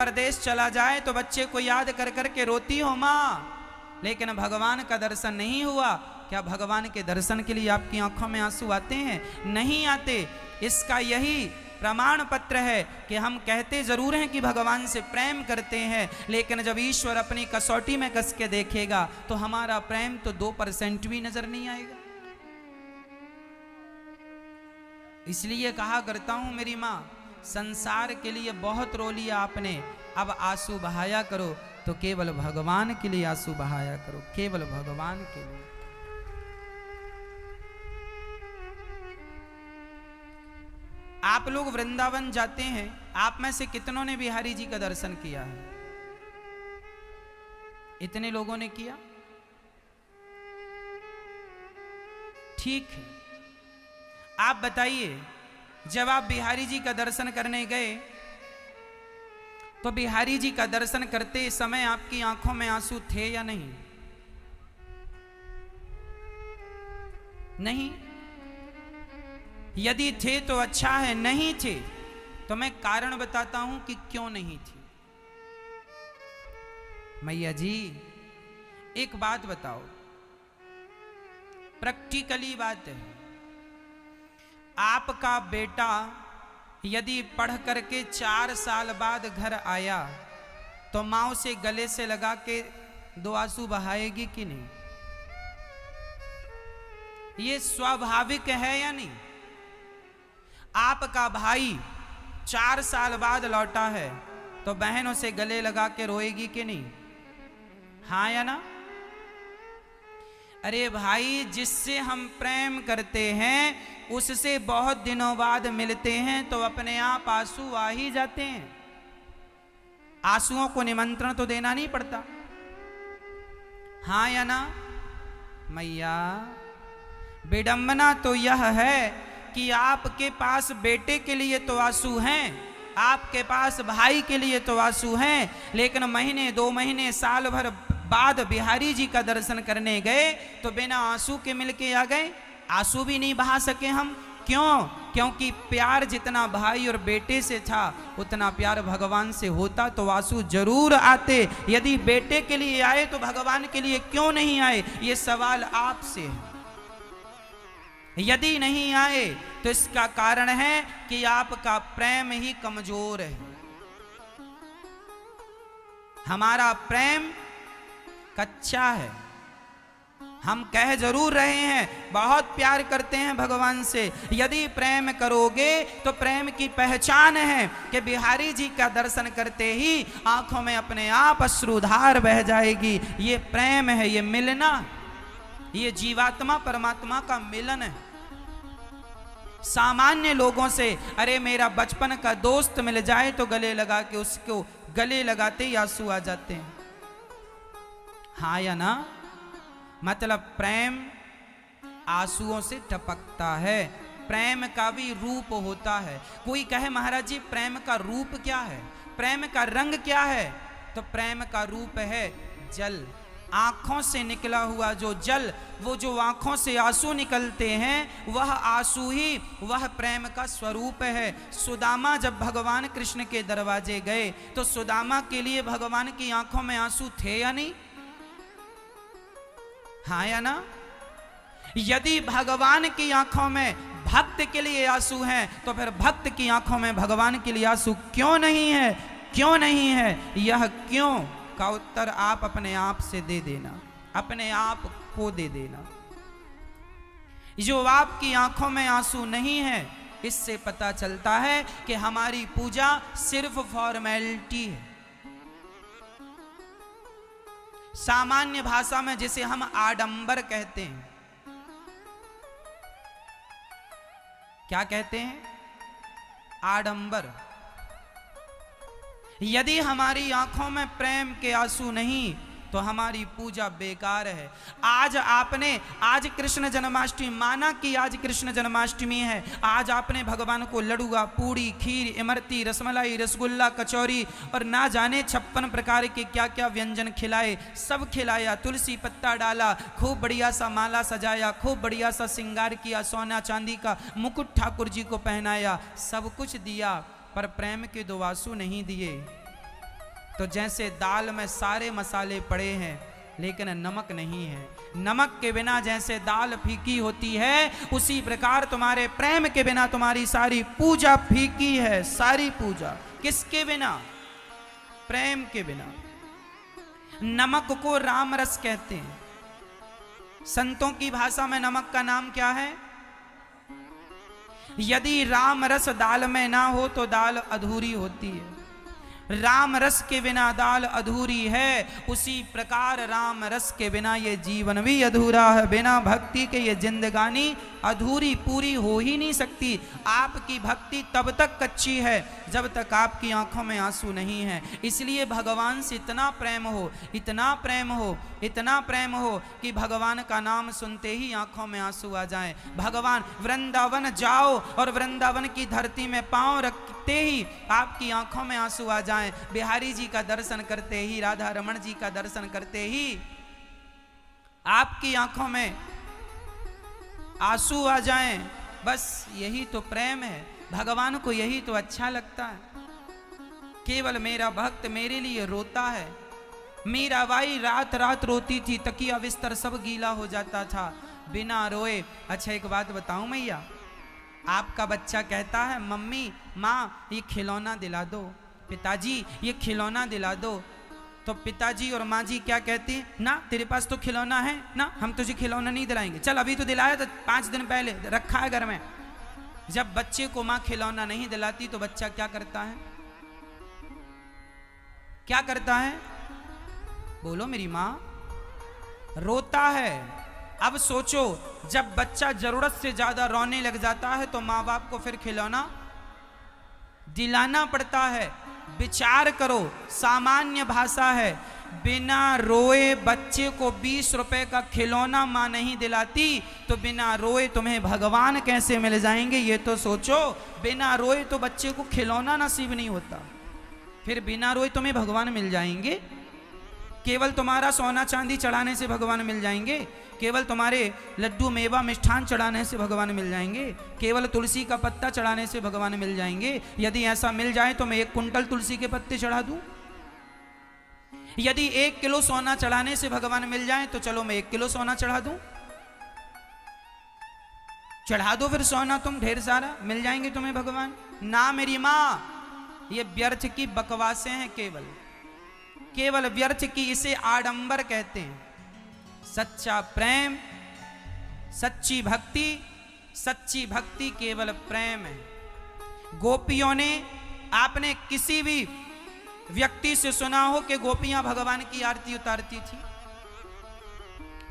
परदेश चला जाए तो बच्चे को याद कर कर के रोती हो माँ, लेकिन भगवान का दर्शन नहीं हुआ। क्या भगवान के दर्शन के लिए आपकी आंखों में आंसू आते हैं? नहीं आते। इसका यही प्रमाण पत्र है कि हम कहते जरूर हैं कि भगवान से प्रेम करते हैं, लेकिन जब ईश्वर अपनी कसौटी में कस के देखेगा तो हमारा प्रेम तो 2% भी नजर नहीं आएगा। इसलिए कहा करता हूं मेरी माँ, संसार के लिए बहुत रो लिया आपने, अब आंसू बहाया करो तो केवल भगवान के लिए आंसू बहाया करो, केवल भगवान के लिए। आप लोग वृंदावन जाते हैं, आप में से कितनों ने बिहारी जी का दर्शन किया है? इतने लोगों ने किया, ठीक है। आप बताइए, जब आप बिहारी जी का दर्शन करने गए तो बिहारी जी का दर्शन करते समय आपकी आंखों में आंसू थे या नहीं? नहीं। यदि थे तो अच्छा है, नहीं थे तो मैं कारण बताता हूं कि क्यों नहीं थे। मैया जी एक बात बताओ, प्रैक्टिकली बात है, आपका बेटा यदि पढ़ करके 4 साल बाद घर आया तो माँ उसे गले से लगा के 2 आंसू बहाएगी कि नहीं? ये स्वाभाविक है या नहीं? आपका भाई 4 साल बाद लौटा है तो बहन उसे गले लगा के रोएगी कि नहीं? हाँ या ना? अरे भाई, जिससे हम प्रेम करते हैं उससे बहुत दिनों बाद मिलते हैं तो अपने आप आंसू आ ही जाते हैं। आंसुओं को निमंत्रण तो देना नहीं पड़ता। हाँ या ना? मैया, विडंबना तो यह है कि आपके पास बेटे के लिए तो आंसू हैं, आपके पास भाई के लिए तो आंसू हैं, लेकिन महीने 2 महीने साल भर बाद बिहारी जी का दर्शन करने गए तो बिना आंसू के मिलके आ गए, आंसू भी नहीं बहा सके हम। क्यों? क्योंकि प्यार जितना भाई और बेटे से था उतना प्यार भगवान से होता तो आंसू जरूर आते। यदि बेटे के लिए आए तो भगवान के लिए क्यों नहीं आए? ये सवाल आपसे है। यदि नहीं आए तो इसका कारण है कि आपका प्रेम ही कमजोर है। हमारा प्रेम कच्चा है। हम कह जरूर रहे हैं बहुत प्यार करते हैं भगवान से, यदि प्रेम करोगे तो प्रेम की पहचान है कि बिहारी जी का दर्शन करते ही आंखों में अपने आप अश्रुधार बह जाएगी। ये प्रेम है, ये मिलना, ये जीवात्मा परमात्मा का मिलन है। सामान्य लोगों से अरे मेरा बचपन का दोस्त मिल जाए तो गले लगा के उसको गले लगाते ही आंसू आ जाते हैं। हाँ या ना? मतलब प्रेम आंसुओं से टपकता है। प्रेम का भी रूप होता है। कोई कहे महाराज जी प्रेम का रूप क्या है, प्रेम का रंग क्या है? तो प्रेम का रूप है जल। आंखों से निकला हुआ जो जल, वो जो आंखों से आंसू निकलते हैं वह आंसू ही वह प्रेम का स्वरूप है। सुदामा जब भगवान कृष्ण के दरवाजे गए तो सुदामा के लिए भगवान की आंखों में आंसू थे या नहीं? हाँ या ना? यदि भगवान की आंखों में भक्त के लिए आंसू हैं तो फिर भक्त की आंखों में भगवान के लिए आंसू क्यों नहीं है? क्यों नहीं है? यह क्यों का उत्तर आप अपने आप से दे देना, अपने आप को दे देना। जो आपकी आंखों में आंसू नहीं है, इससे पता चलता है कि हमारी पूजा सिर्फ फॉर्मेलिटी है। सामान्य भाषा में जिसे हम आडंबर कहते हैं, क्या कहते हैं? आडंबर। यदि हमारी आंखों में प्रेम के आंसू नहीं तो हमारी पूजा बेकार है। आज कृष्ण जन्माष्टमी, माना कि आज कृष्ण जन्माष्टमी है, आज आपने भगवान को लडुआ, पूड़ी, खीर, इमरती, रसमलाई, रसगुल्ला, कचौरी और ना जाने 56 प्रकार के क्या क्या व्यंजन खिलाए, सब खिलाया, तुलसी पत्ता डाला, खूब बढ़िया सा माला सजाया, खूब बढ़िया सा श्रृंगार किया, सोना चांदी का मुकुट ठाकुर जी को पहनाया, सब कुछ दिया, पर प्रेम के 2 आंसू नहीं दिए। तो जैसे दाल में सारे मसाले पड़े हैं लेकिन नमक नहीं है, नमक के बिना जैसे दाल फीकी होती है, उसी प्रकार तुम्हारे प्रेम के बिना तुम्हारी सारी पूजा फीकी है। सारी पूजा किसके बिना? प्रेम के बिना। नमक को राम रस कहते हैं। संतों की भाषा में नमक का नाम क्या है? यदि राम रस दाल में ना हो तो दाल अधूरी होती है। राम रस के बिना दाल अधूरी है, उसी प्रकार राम रस के बिना ये जीवन भी अधूरा है। बिना भक्ति के ये जिंदगानी अधूरी पूरी हो ही नहीं सकती। आपकी भक्ति तब तक कच्ची है जब तक आपकी आंखों में आंसू नहीं है। इसलिए भगवान से इतना प्रेम हो, इतना प्रेम हो, इतना प्रेम हो कि भगवान का नाम सुनते ही आंखों में आंसू आ जाएं। भगवान वृंदावन जाओ और वृंदावन की धरती में पांव रखते ही आपकी आंखों में आंसू आ जाएं। बिहारी जी का दर्शन करते ही, राधा रमण जी का दर्शन करते ही आपकी आंखों में आंसू आ जाएं। बस यही तो प्रेम है। भगवान को यही तो अच्छा लगता है। केवल मेरा भक्त मेरे लिए रोता है। मीराबाई रात रात रोती थी, तकिया बिस्तर सब गीला हो जाता था बिना रोए। अच्छा एक बात बताऊं मैया, आपका बच्चा कहता है मम्मी माँ ये खिलौना दिला दो, पिताजी ये खिलौना दिला दो, तो पिताजी और माँ जी क्या कहती हैं? ना तेरे पास तो खिलौना है ना, हम तुझे खिलौना नहीं दिलाएंगे। चल अभी तो दिलाया था 5 दिन पहले, रखा है घर में। जब बच्चे को माँ खिलौना नहीं दिलाती तो बच्चा क्या करता है? क्या करता है? बोलो मेरी माँ। रोता है। अब सोचो जब बच्चा जरूरत से ज्यादा रोने लग जाता है तो माँ बाप को फिर खिलौना दिलाना पड़ता है। विचार करो, सामान्य भाषा है, बिना रोए बच्चे को 20 रुपए का खिलौना माँ नहीं दिलाती तो बिना रोए तुम्हें भगवान कैसे मिल जाएंगे? ये तो सोचो। बिना रोए तो बच्चे को खिलौना नसीब नहीं होता, फिर बिना रोए तुम्हें भगवान मिल जाएंगे? केवल तुम्हारा सोना चांदी चढ़ाने से भगवान मिल जाएंगे? केवल तुम्हारे लड्डू मेवा मिष्ठान चढ़ाने से भगवान मिल जाएंगे? केवल तुलसी का पत्ता चढ़ाने से भगवान मिल जाएंगे? यदि ऐसा मिल जाए तो मैं 1 कुंटल तुलसी के पत्ते चढ़ा दूं। यदि 1 किलो सोना चढ़ाने से भगवान मिल जाए तो चलो मैं 1 किलो सोना चढ़ा दूं। चढ़ा दो फिर सोना, तुम ढेर सारा, मिल जाएंगे तुम्हें भगवान। ना मेरी माँ, ये व्यर्थ की बकवासें हैं, केवल व्यर्थ की। इसे आडंबर कहते हैं। सच्चा प्रेम, सच्ची भक्ति केवल प्रेम है। गोपियों ने, आपने किसी भी व्यक्ति से सुना हो कि गोपियां भगवान की आरती उतारती थी?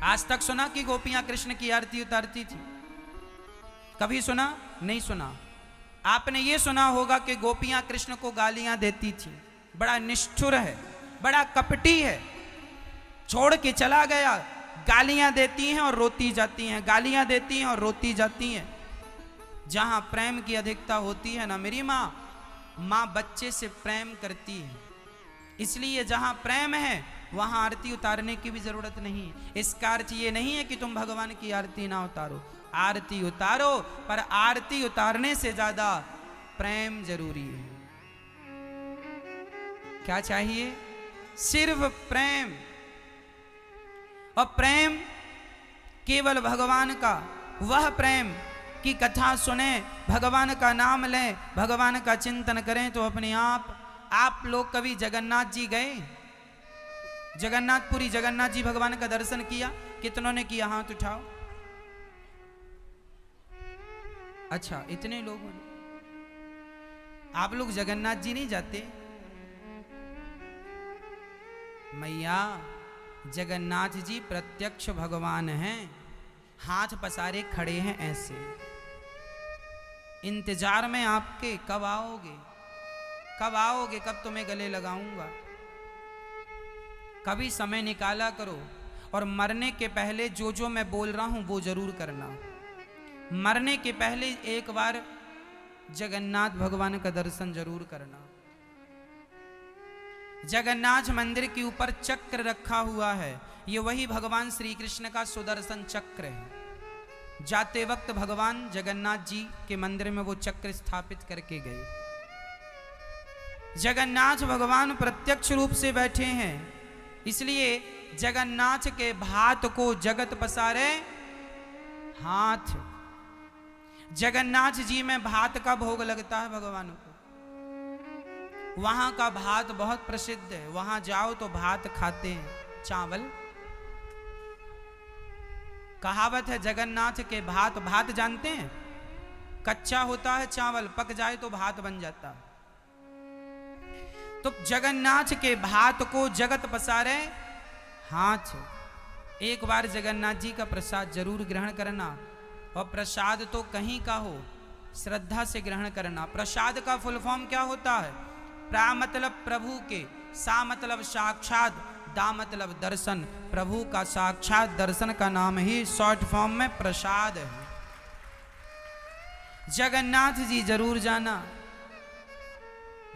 आज तक सुना कि गोपियां कृष्ण की आरती उतारती थी? कभी सुना? नहीं सुना। आपने ये सुना होगा कि गोपियां कृष्ण को गालियां देती थी। बड़ा निष्ठुर है, बड़ा कपटी है, छोड़ के चला गया, गालियां देती हैं और रोती जाती हैं, गालियां देती हैं और रोती जाती हैं। जहां प्रेम की अधिकता होती है ना मेरी माँ, माँ बच्चे से प्रेम करती है। इसलिए जहां प्रेम है वहां आरती उतारने की भी जरूरत नहीं है। इसका अर्थ ये नहीं है कि तुम भगवान की आरती ना उतारो, आरती उतारो, पर आरती उतारने से ज्यादा प्रेम जरूरी है। क्या चाहिए? सिर्फ प्रेम। और प्रेम केवल भगवान का, वह प्रेम की कथा सुने, भगवान का नाम लें, भगवान का चिंतन करें तो अपने आप लोग कभी जगन्नाथ जी गए? जगन्नाथपुरी जगन्नाथ जी भगवान का दर्शन किया? कितनों ने किया? हाथ उठाओ। अच्छा, इतने लोगों ने। आप लोग जगन्नाथ जी नहीं जाते? मैया, जगन्नाथ जी प्रत्यक्ष भगवान हैं, हाथ पसारे खड़े हैं ऐसे, इंतजार में आपके। कब आओगे? कब आओगे? कब तुम्हें गले लगाऊंगा? कभी समय निकाला करो। और मरने के पहले जो मैं बोल रहा हूं वो जरूर करना। मरने के पहले एक बार जगन्नाथ भगवान का दर्शन जरूर करना। जगन्नाथ मंदिर के ऊपर चक्र रखा हुआ है, ये वही भगवान श्री कृष्ण का सुदर्शन चक्र है। जाते वक्त भगवान जगन्नाथ जी के मंदिर में वो चक्र स्थापित करके गए। जगन्नाथ भगवान प्रत्यक्ष रूप से बैठे हैं, इसलिए जगन्नाथ के भात को जगत पसारे हाथ। जगन्नाथ जी में भात का भोग लगता है भगवान को। वहां का भात बहुत प्रसिद्ध है, वहां जाओ तो भात खाते हैं, चावल। कहावत है जगन्नाथ के भात, भात जानते हैं, कच्चा होता है चावल, पक जाए तो भात बन जाता है। तो जगन्नाथ के भात को जगत पसारे हाथ। एक बार जगन्नाथ जी का प्रसाद जरूर ग्रहण करना, और प्रसाद तो कहीं का हो, श्रद्धा से ग्रहण करना। प्रसाद का फुल फॉर्म क्या होता है? प्रा मतलब प्रभु के, सा मतलब साक्षात, दा मतलब दर्शन। प्रभु का साक्षात दर्शन का नाम ही शॉर्ट फॉर्म में प्रसाद है। जगन्नाथ जी जरूर जाना,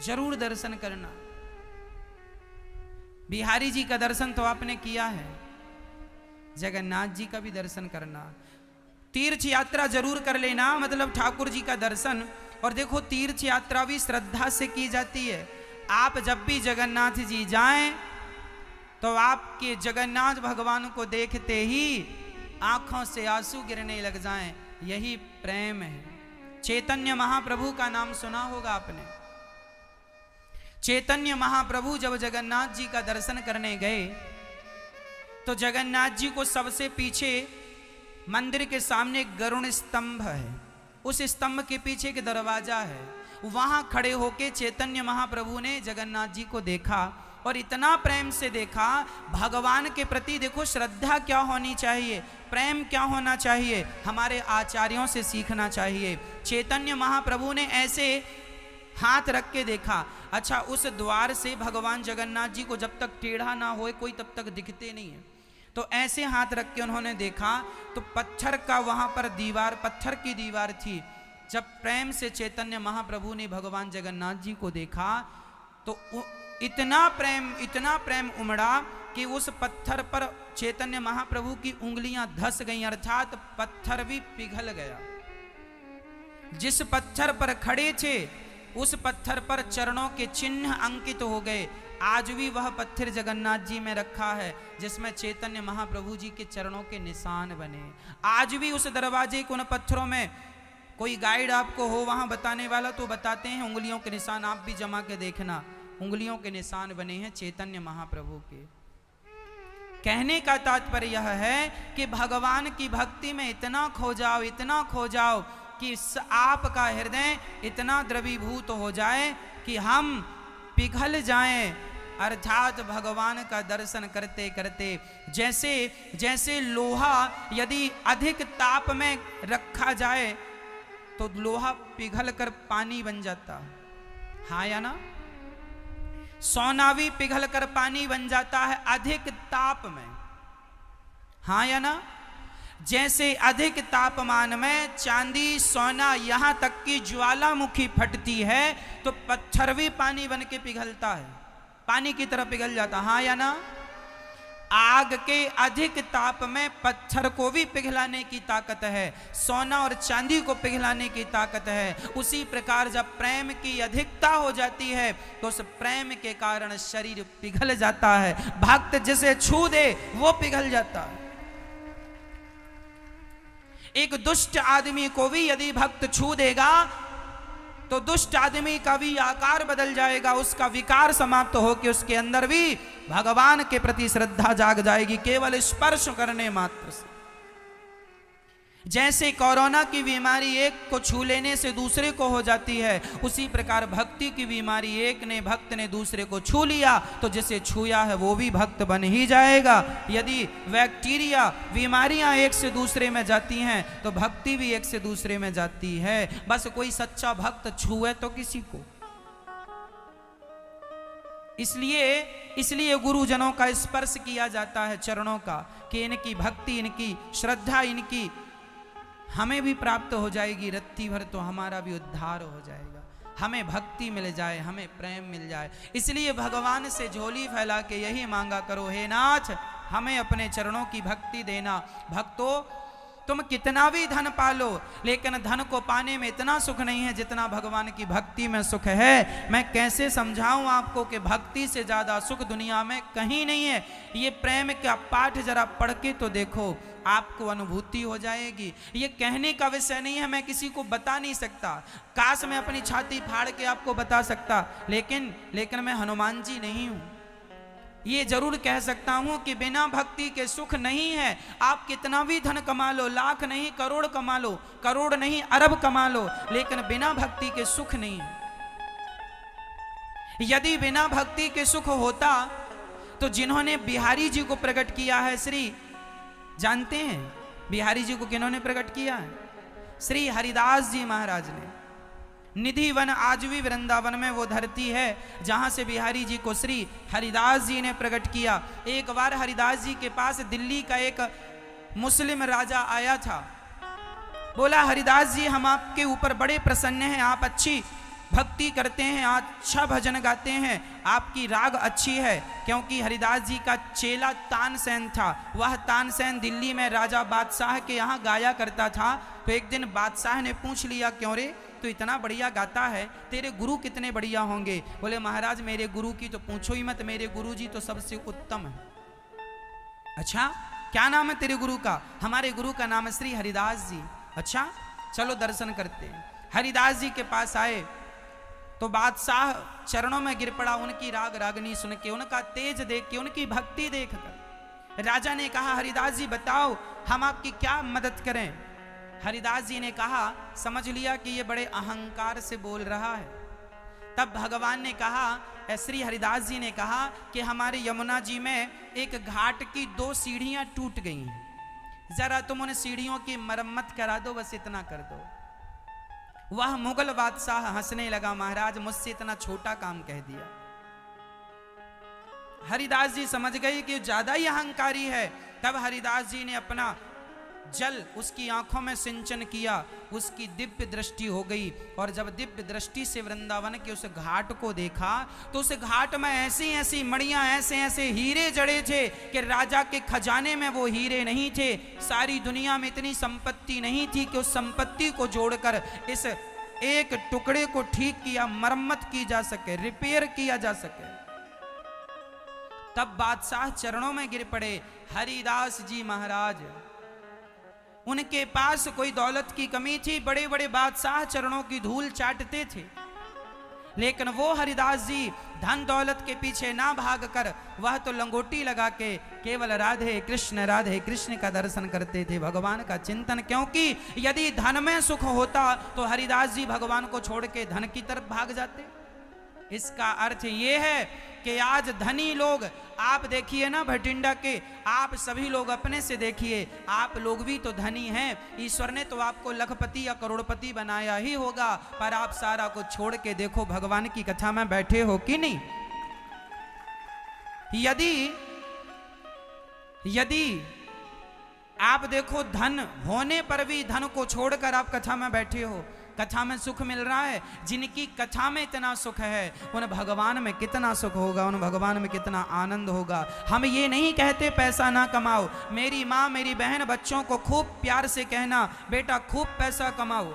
जरूर दर्शन करना। बिहारी जी का दर्शन तो आपने किया है, जगन्नाथ जी का भी दर्शन करना। तीर्थ यात्रा जरूर कर लेना, मतलब ठाकुर जी का दर्शन। और देखो तीर्थ यात्रा भी श्रद्धा से की जाती है। आप जब भी जगन्नाथ जी जाएं तो आपके जगन्नाथ भगवान को देखते ही आंखों से आंसू गिरने लग जाएं, यही प्रेम है। चैतन्य महाप्रभु का नाम सुना होगा आपने। चैतन्य महाप्रभु जब जगन्नाथ जी का दर्शन करने गए तो जगन्नाथ जी को सबसे पीछे मंदिर के सामने गरुण स्तंभ है, उस स्तंभ के पीछे एक दरवाजा है। वहां खड़े होके चैतन्य महाप्रभु ने जगन्नाथ जी को देखा और इतना प्रेम से देखा। भगवान के प्रति देखो श्रद्धा क्या होनी चाहिए, प्रेम क्या होना चाहिए, हमारे आचार्यों से सीखना चाहिए। चैतन्य महाप्रभु ने ऐसे हाथ रख के देखा। अच्छा, उस द्वार से भगवान जगन्नाथ जी को जब तक टेढ़ा ना होए कोई तब तक दिखते नहीं है। तो ऐसे हाथ रख के उन्होंने देखा तो पत्थर का वहां पर दीवार, पत्थर की दीवार थी। जब प्रेम से चैतन्य महाप्रभु ने भगवान जगन्नाथ जी को देखा तो इतना प्रेम उमड़ा कि उस पत्थर पर चैतन्य महाप्रभु की उंगलियां धस गईं, अर्थात पत्थर भी पिघल गया। जिस पत्थर पर खड़े थे उस पत्थर पर चरणों के चिन्ह अंकित हो गए। आज भी वह पत्थर जगन्नाथ जी में रखा है जिसमें चैतन्य महाप्रभु जी के चरणों के निशान बने। आज भी उस दरवाजे को, उन पत्थरों में कोई गाइड आपको हो वहां बताने वाला तो बताते हैं उंगलियों के निशान, आप भी जमा के देखना, उंगलियों के निशान बने हैं चैतन्य महाप्रभु के। कहने का तात्पर्य यह है कि भगवान की भक्ति में इतना खो जाओ, इतना खो जाओ कि आपका हृदय इतना द्रवीभूत हो जाए कि हम पिघल जाएं। अर्थात भगवान का दर्शन करते करते जैसे जैसे लोहा यदि अधिक ताप में रखा जाए तो लोहा पिघल कर पानी बन जाता, हाँ या ना? सोना भी पिघल कर पानी बन जाता है अधिक ताप में, हाँ या ना? जैसे अधिक तापमान में चांदी, सोना, यहां तक कि ज्वालामुखी फटती है तो पत्थर भी पानी बन के पिघलता है, पानी की तरह पिघल जाता, हाँ या ना? आग के अधिक ताप में पत्थर को भी पिघलाने की ताकत है, सोना और चांदी को पिघलाने की ताकत है। उसी प्रकार जब प्रेम की अधिकता हो जाती है तो उस प्रेम के कारण शरीर पिघल जाता है। भक्त जिसे छू दे वो पिघल जाता है। एक दुष्ट आदमी को भी यदि भक्त छू देगा तो दुष्ट आदमी का भी आकार बदल जाएगा, उसका विकार समाप्त हो के उसके अंदर भी भगवान के प्रति श्रद्धा जाग जाएगी केवल स्पर्श करने मात्र से। जैसे कोरोना की बीमारी एक को छू लेने से दूसरे को हो जाती है, उसी प्रकार भक्ति की बीमारी एक ने भक्त ने दूसरे को छू लिया तो जिसे छूया है वो भी भक्त बन ही जाएगा। यदि बैक्टीरिया बीमारियां एक से दूसरे में जाती हैं तो भक्ति भी एक से दूसरे में जाती है। बस कोई सच्चा भक्त छुए तो किसी को। इसलिए गुरुजनों का स्पर्श किया जाता है चरणों का कि इनकी भक्ति, इनकी श्रद्धा, इनकी हमें भी प्राप्त हो जाएगी, रत्ती भर तो हमारा भी उद्धार हो जाएगा, हमें भक्ति मिल जाए, हमें प्रेम मिल जाए। इसलिए भगवान से झोली फैला के यही मांगा करो, हे नाथ हमें अपने चरणों की भक्ति देना। भक्तों, तुम कितना भी धन पालो, लेकिन धन को पाने में इतना सुख नहीं है जितना भगवान की भक्ति में सुख है। मैं कैसे समझाऊं आपको कि भक्ति से ज्यादा सुख दुनिया में कहीं नहीं है। ये प्रेम का पाठ जरा पढ़ के तो देखो, आपको अनुभूति हो जाएगी। ये कहने का विषय नहीं है, मैं किसी को बता नहीं सकता। काश मैं अपनी छाती फाड़ के आपको बता सकता, लेकिन मैं हनुमान जी नहीं हूं। ये जरूर कह सकता हूं कि बिना भक्ति के सुख नहीं है। आप कितना भी धन कमा लो, लाख नहीं करोड़ कमा लो, करोड़ नहीं अरब कमा लो, लेकिन बिना भक्ति के सुख नहीं है। यदि बिना भक्ति के सुख होता तो जिन्होंने बिहारी जी को प्रकट किया है, श्री जानते हैं बिहारी जी को किन्होंने प्रकट किया है? श्री हरिदास जी महाराज ने। निधि वन आज भी वृंदावन में वो धरती है जहां से बिहारी जी को श्री हरिदास जी ने प्रकट किया। एक बार हरिदास जी के पास दिल्ली का एक मुस्लिम राजा आया था। बोला, हरिदास जी हम आपके ऊपर बड़े प्रसन्न हैं, आप अच्छी भक्ति करते हैं, अच्छा भजन गाते हैं, आपकी राग अच्छी है। क्योंकि हरिदास जी का चेला तानसेन था, वह तानसेन दिल्ली में राजा बादशाह के यहाँ गाया करता था। तो एक दिन बादशाह ने पूछ लिया, क्यों रे तो इतना बढ़िया गाता है, तेरे गुरु कितने बढ़िया होंगे? बोले, महाराज मेरे गुरु की तो पूछो ही मत, मेरे गुरु जी तो सबसे उत्तम है। अच्छा, क्या नाम है तेरे गुरु का? हमारे गुरु का नाम है श्री हरिदास जी। अच्छा, चलो दर्शन करते हैं। हरिदास जी के पास आए तो बादशाह चरणों में गिर पड़ा। उनकी राग रागनी सुन के, उनका तेज देख के, उनकी भक्ति देखकर राजा ने कहा, हरिदास जी बताओ हम आपकी क्या मदद करें? हरिदास जी ने कहा, समझ लिया कि ये बड़े अहंकार से बोल रहा है। तब भगवान ने कहा, श्री हरिदास जी ने कहा कि हमारे यमुना जी में एक घाट की 2 सीढ़ियां टूट गई हैं, जरा तुम उन सीढ़ियों की मरम्मत करा दो, बस इतना कर दो। वह मुगल बादशाह हंसने लगा, महाराज मुझसे इतना छोटा काम कह दिया। हरिदास जी समझ गए कि ज्यादा ही अहंकारी है। तब हरिदास जी ने अपना जल उसकी आंखों में सिंचन किया, उसकी दिव्य दृष्टि हो गई। और जब दिव्य दृष्टि से वृंदावन के उस घाट को देखा तो उस घाट में ऐसी ऐसी मणियां, ऐसे ऐसे हीरे जड़े थे कि राजा के खजाने में वो हीरे नहीं थे। सारी दुनिया में इतनी संपत्ति नहीं थी कि उस संपत्ति को जोड़कर इस एक टुकड़े को ठीक किया, मरम्मत की जा सके, रिपेयर किया जा सके। तब बादशाह चरणों में गिर पड़े। हरिदास जी महाराज, उनके पास कोई दौलत की कमी थी, बड़े बड़े बादशाह चरणों की धूल चाटते थे, लेकिन वो हरिदास जी धन दौलत के पीछे ना भागकर वह तो लंगोटी लगा के केवल राधे कृष्ण का दर्शन करते थे, भगवान का चिंतन। क्योंकि यदि धन में सुख होता तो हरिदास जी भगवान को छोड़ के धन की तरफ भाग जाते। इसका अर्थ ये है कि आज धनी लोग, आप देखिए ना भटिंडा के, आप सभी लोग अपने से देखिए, आप लोग भी तो धनी हैं। ईश्वर ने तो आपको लखपति या करोड़पति बनाया ही होगा, पर आप सारा कुछ छोड़ के देखो, भगवान की कथा में बैठे हो कि नहीं? यदि आप देखो, धन होने पर भी धन को छोड़कर आप कथा में बैठे हो, कथा में सुख मिल रहा है। जिनकी कथा में इतना सुख है, उन भगवान में कितना सुख होगा, उन भगवान में कितना आनंद होगा। हम ये नहीं कहते पैसा ना कमाओ। मेरी माँ, मेरी बहन, बच्चों को खूब प्यार से कहना, बेटा खूब पैसा कमाओ,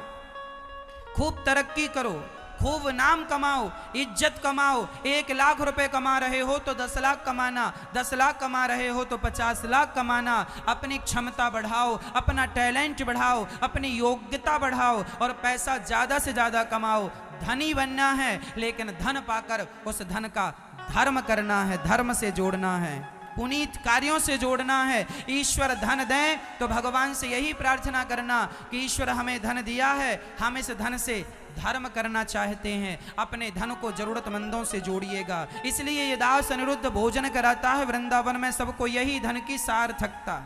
खूब तरक्की करो, खूब नाम कमाओ, इज्जत कमाओ। 1 लाख रुपए कमा रहे हो तो 10 लाख कमाना, 10 लाख कमा रहे हो तो 50 लाख कमाना। अपनी क्षमता बढ़ाओ, अपना टैलेंट बढ़ाओ, अपनी योग्यता बढ़ाओ और पैसा ज्यादा से ज्यादा कमाओ। धनी बनना है, लेकिन धन पाकर उस धन का धर्म करना है, धर्म से जोड़ना है, पुनीत कार्यों से जोड़ना है। ईश्वर धन दें तो भगवान से यही प्रार्थना करना कि ईश्वर हमें धन दिया है, हम इस धन से धर्म करना चाहते हैं, अपने धन को जरूरतमंदों से जोड़िएगा। इसलिए ये दास अनिरुद्ध भोजन कराता है वृंदावन में सबको, यही धन की सार्थकता।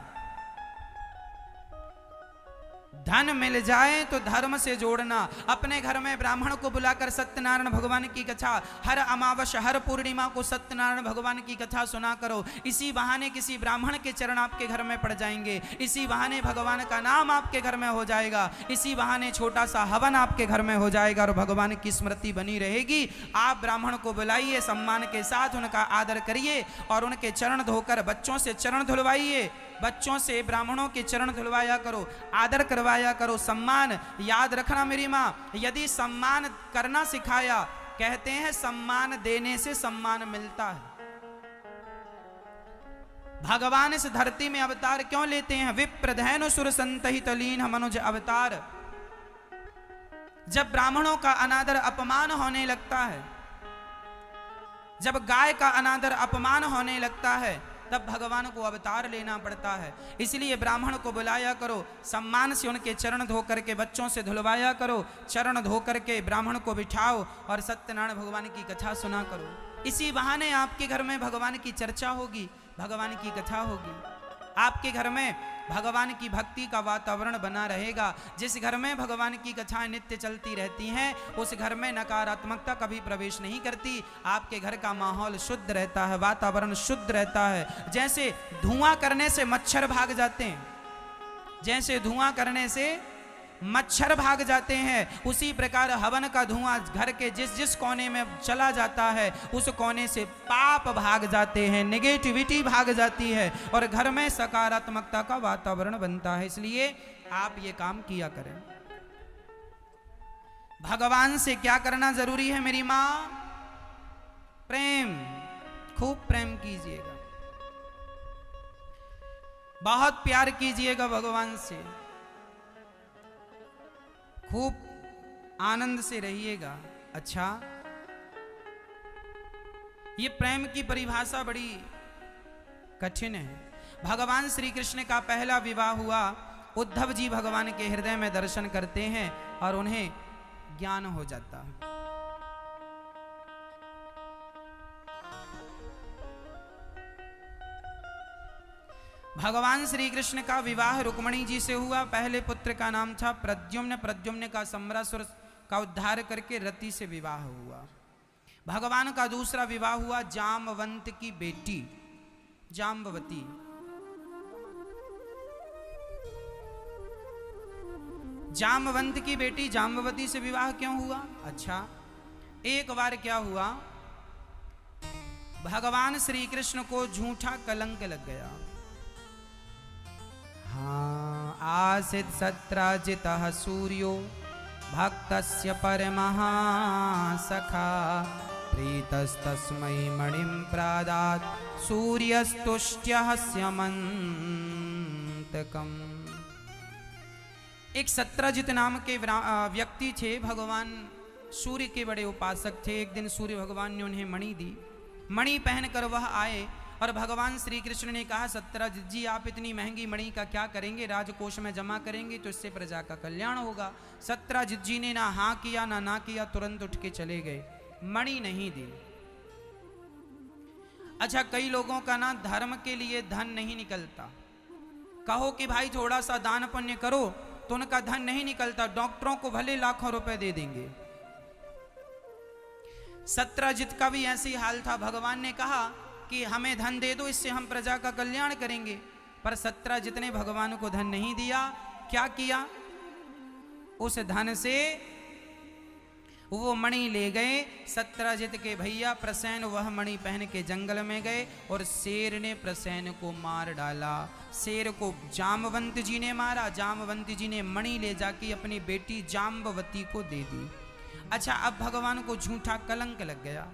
धन मिल जाए तो धर्म से जोड़ना। अपने घर में ब्राह्मण को बुलाकर सत्यनारायण भगवान की कथा, हर अमावस्या हर पूर्णिमा को सत्यनारायण भगवान की कथा सुना करो। इसी बहाने किसी ब्राह्मण के चरण आपके घर में पड़ जाएंगे, इसी बहाने भगवान का नाम आपके घर में हो जाएगा, इसी बहाने छोटा सा हवन आपके घर में हो जाएगा और भगवान की स्मृति बनी रहेगी। आप ब्राह्मण को बुलाइए, सम्मान के साथ उनका आदर करिए और उनके चरण धोकर बच्चों से चरण धुलवाइए। बच्चों से ब्राह्मणों के चरण धुलवाया करो, आदर करवाया करो। सम्मान याद रखना मेरी माँ, यदि सम्मान करना सिखाया, कहते हैं सम्मान देने से सम्मान मिलता है। भगवान इस धरती में अवतार क्यों लेते हैं? विप्रधैनु सुर संतहित लीन मनुज अवतार। जब ब्राह्मणों का अनादर अपमान होने लगता है, जब गाय का अनादर अपमान होने लगता है, तब भगवान को अवतार लेना पड़ता है। इसलिए ब्राह्मण को बुलाया करो, सम्मान से उनके चरण धो करके बच्चों से धुलवाया करो, चरण धो करके ब्राह्मण को बिठाओ और सत्यनारायण भगवान की कथा सुना करो। इसी बहाने आपके घर में भगवान की चर्चा होगी, भगवान की कथा होगी, आपके घर में भगवान की भक्ति का वातावरण बना रहेगा। जिस घर में भगवान की कथाएं नित्य चलती रहती हैं, उस घर में नकारात्मकता कभी प्रवेश नहीं करती। आपके घर का माहौल शुद्ध रहता है, वातावरण शुद्ध रहता है। जैसे धुआं करने से मच्छर भाग जाते हैं, जैसे धुआं करने से मच्छर भाग जाते हैं, उसी प्रकार हवन का धुआं घर के जिस जिस कोने में चला जाता है, उस कोने से पाप भाग जाते हैं, नेगेटिविटी भाग जाती है और घर में सकारात्मकता का वातावरण बनता है। इसलिए आप ये काम किया करें। भगवान से क्या करना जरूरी है मेरी माँ? प्रेम, खूब प्रेम कीजिएगा, बहुत प्यार कीजिएगा भगवान से, खूब आनंद से रहिएगा। अच्छा, ये प्रेम की परिभाषा बड़ी कठिन है। भगवान श्री कृष्ण का पहला विवाह हुआ, उद्धव जी भगवान के हृदय में दर्शन करते हैं और उन्हें ज्ञान हो जाता है। भगवान श्री कृष्ण का विवाह रुक्मणी जी से हुआ। पहले पुत्र का नाम था प्रद्युम्न, प्रद्युम्न का सम्रासुर का उद्धार करके रति से विवाह हुआ। भगवान का दूसरा विवाह हुआ जामवंत की बेटी जाम्बवती। जामवंत की बेटी जाम्बवती से विवाह क्यों हुआ? अच्छा, एक बार क्या हुआ, भगवान श्री कृष्ण को झूठा कलंक लग गया। हाँ, आसित सत्राजितः सूर्यो भक्तस्य परमः सखा प्रीतस्तस्मै मणिं प्रादात् सूर्यस्तुष्ट्यः स्यमन्तकम्। एक सत्राजित नाम के व्यक्ति थे, भगवान सूर्य के बड़े उपासक थे। एक दिन सूर्य भगवान ने उन्हें मणि दी। मणि पहनकर वह आए और भगवान श्री कृष्ण ने कहा, सत्राजित जी आप इतनी महंगी मणि का क्या करेंगे? राजकोष में जमा करेंगे तो इससे प्रजा का कल्याण होगा। सत्राजित जी ने ना हाँ किया ना किया, तुरंत उठ के चले गए, मणि नहीं दी। अच्छा, कई लोगों का ना धर्म के लिए धन नहीं निकलता। कहो कि भाई थोड़ा सा दान पुण्य करो तो उनका धन नहीं निकलता। डॉक्टरों को भले लाखों रुपए दे देंगे। सत्राजित का भी ऐसी हाल था। भगवान ने कहा कि हमें धन दे दो, इससे हम प्रजा का कल्याण करेंगे, पर सत्राजित ने भगवान को धन नहीं दिया। क्या किया? उस धन से वो मणि ले गए। सत्राजित के भैया प्रसेन वह मणि पहन के जंगल में गए और शेर ने प्रसेन को मार डाला। शेर को जामवंत जी ने मारा। जामवंत जी ने मणि ले जाके अपनी बेटी जाम्बवती को दे दी। अच्छा, अब भगवान को झूठा कलंक लग गया।